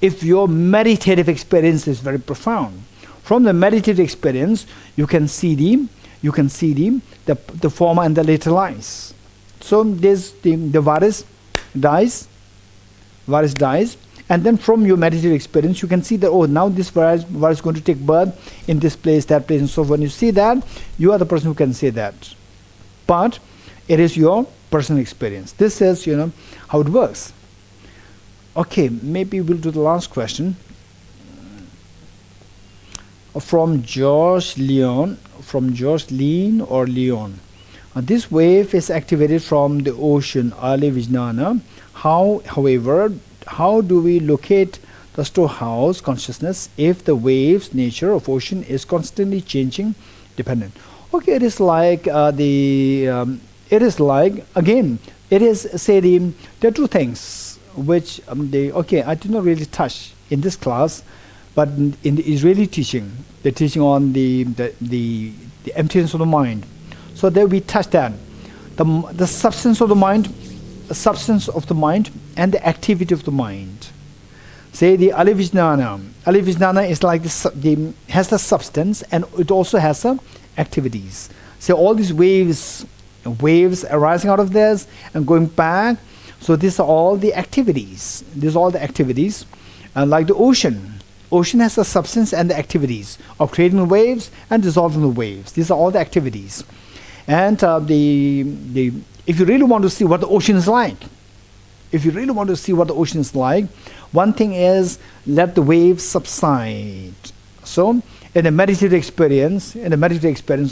if your meditative experience is very profound. From the meditative experience, you can see the former and the later lies. So the virus dies, and then from your meditative experience, you can see that, oh, now this virus is going to take birth in this place, that place, and so when you see that, you are the person who can say that. But it is your personal experience. This is, how it works. Okay, maybe we'll do the last question. From George Leon. This wave is activated from the ocean, Ali Vijnana. However, how do we locate the storehouse consciousness if the waves nature of ocean is constantly changing, dependent? Okay, it is like again, it is say there are two things which I did not really touch in this class, but in the Israeli teaching, they're teaching on the emptiness of the mind. So there we touch that the substance of the mind. Substance of the mind and the activity of the mind. Say the alivijnana. Alivijnana is like has the substance and it also has some activities. So all these waves waves arising out of this and going back. So these are all the activities. These are all the activities. And like the ocean. Ocean has the substance and the activities of creating waves and dissolving the waves. These are all the activities. And if you really want to see what the ocean is like, one thing is let the waves subside. So in a meditative experience,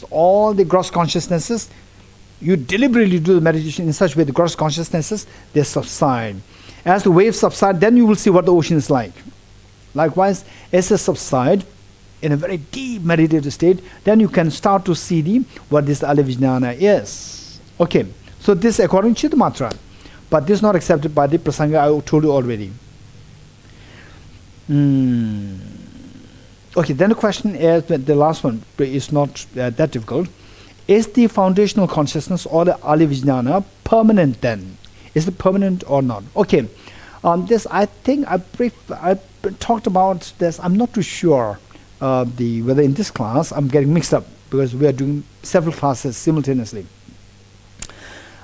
all the gross consciousnesses, you deliberately do the meditation in such a way the gross consciousnesses, they subside. As the waves subside, then you will see what the ocean is like. Likewise, as they subside in a very deep meditative state, then you can start to see what this alivijnana is. Okay, so this according to Chittamatra, but this is not accepted by the Prasanga I told you already. Okay, then the question is, the last one is not that difficult. Is the foundational consciousness or the alivijnana permanent then? Is it permanent or not? Okay, this I think I talked about this. I'm not too sure whether in this class I'm getting mixed up because we are doing several classes simultaneously.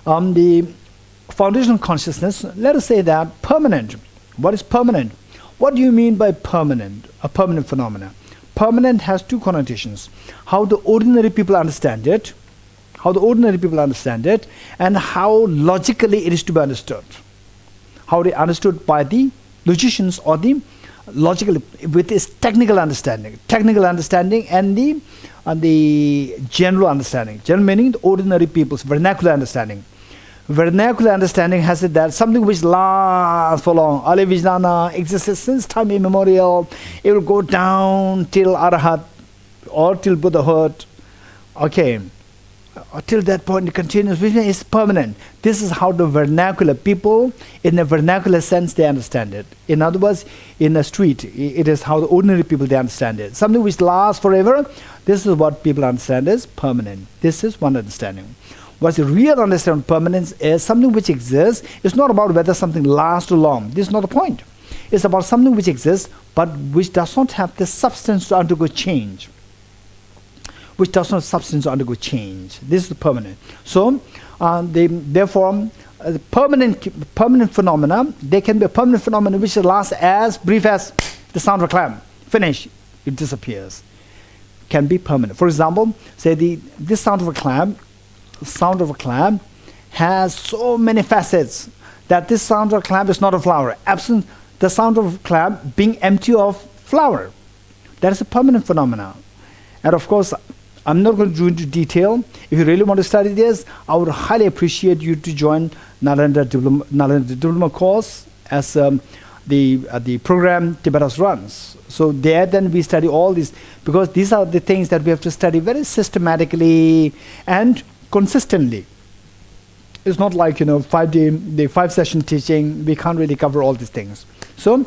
The foundational consciousness, let us say that permanent. What is permanent? What do you mean by permanent? A permanent phenomena. Permanent has two connotations. How the ordinary people understand it, and how logically it is to be understood. How they understood by the logicians or the logical, with its technical understanding and the general understanding. General meaning the ordinary people's vernacular understanding. Vernacular understanding has it that something which lasts for long, alivijnana exists since time immemorial, it will go down till Arahat or till Buddhahood. Okay, till that point it continues, which means it's permanent. This is how the vernacular people, in a vernacular sense, they understand it. In other words, in the street, it is how the ordinary people, they understand it. Something which lasts forever, this is what people understand as permanent. This is one understanding. What's the real understanding of permanence is something which exists. It's not about whether something lasts too long. This is not the point. It's about something which exists, but which does not have the substance to undergo change. This is the permanent. So, therefore, the permanent phenomena, they can be a permanent phenomenon which lasts as brief as the sound of a clap. Finish, it disappears. Can be permanent. For example, say this sound of a clap has so many facets that this sound of a clap is not a flower. Absent the sound of a clap being empty of flower. That is a permanent phenomenon. And of course, I'm not going to go into detail. If you really want to study this, I would highly appreciate you to join Nalanda Diploma course as the program Tibetas runs. So there then we study all these, because these are the things that we have to study very systematically and consistently. It's not like, 5-session teaching, we can't really cover all these things. So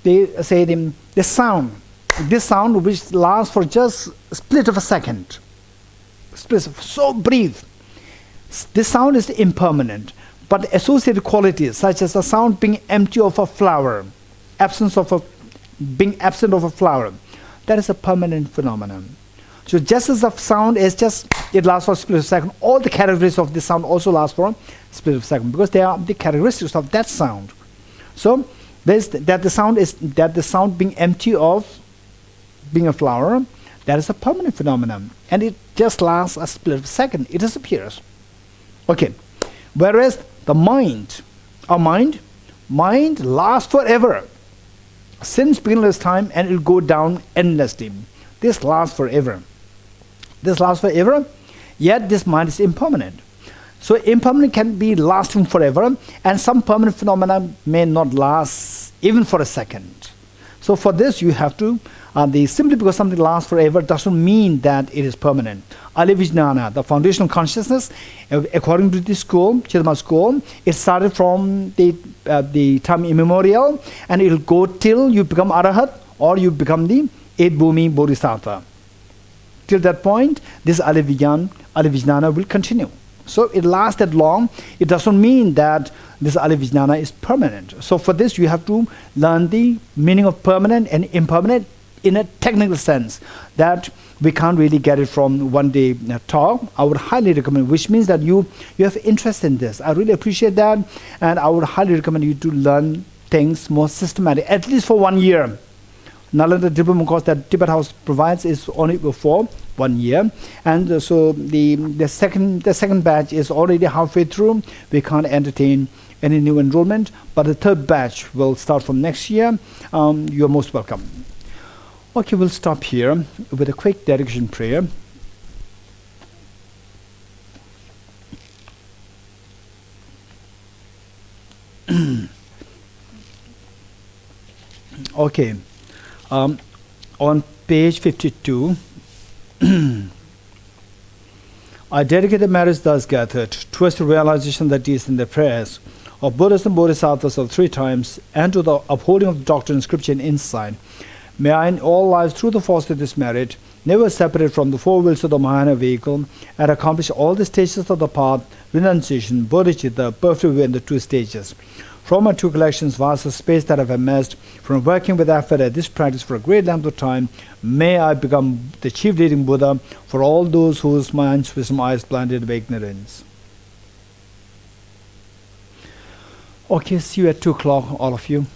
they say the sound, this sound which lasts for just a split of a second, so brief. This sound is impermanent, but associated qualities such as the sound being empty of a flower, being absent of a flower, that is a permanent phenomenon. So just as the sound is it lasts for a split of a second, all the characteristics of this sound also last for a split of a second, because they are the characteristics of that sound. So there's that the sound being empty of being a flower, that is a permanent phenomenon, and it just lasts a split of a second, it disappears. Okay, whereas the mind, our mind lasts forever, since beginningless time, and it will go down endlessly. This lasts forever. Yet this mind is impermanent. So impermanent can be lasting forever, and some permanent phenomena may not last even for a second. So for this you have to, simply because something lasts forever doesn't mean that it is permanent. Alivijnana, the foundational consciousness, according to this school, Chittamatra school, it started from the time immemorial, and it will go till you become Arahat or you become the 8th Bhumi Bodhisattva. Till that point, this alivijnana will continue. So it lasts that long. It doesn't mean that this alivijnana is permanent. So for this, you have to learn the meaning of permanent and impermanent in a technical sense that we can't really get it from one day talk. I would highly recommend, which means that you have interest in this. I really appreciate that, and I would highly recommend you to learn things more systematic, at least for 1 year. Nalanda diploma course that Tibet House provides is only for 1 year, and so the second batch is already halfway through. We can't entertain any new enrollment, but the third batch will start from next year. You're most welcome. Okay, we'll stop here with a quick dedication prayer. Okay, on page 52, I dedicate the marriage thus gathered towards the realization that is in the prayers of Buddhas and Bodhisattvas of 3 times, and to the upholding of the doctrine, scripture, and insight. May I in all lives, through the force of this merit, never separate from the 4 wheels of the Mahayana vehicle, and accomplish all the stages of the path, renunciation, bodhicitta, perfect way in the 2 stages. From my 2 collections, vast of space that I've amassed, from working with effort at this practice for a great length of time, may I become the chief leading Buddha for all those whose minds, wisdom, eyes blinded by ignorance. Okay, see you at 2 o'clock, all of you.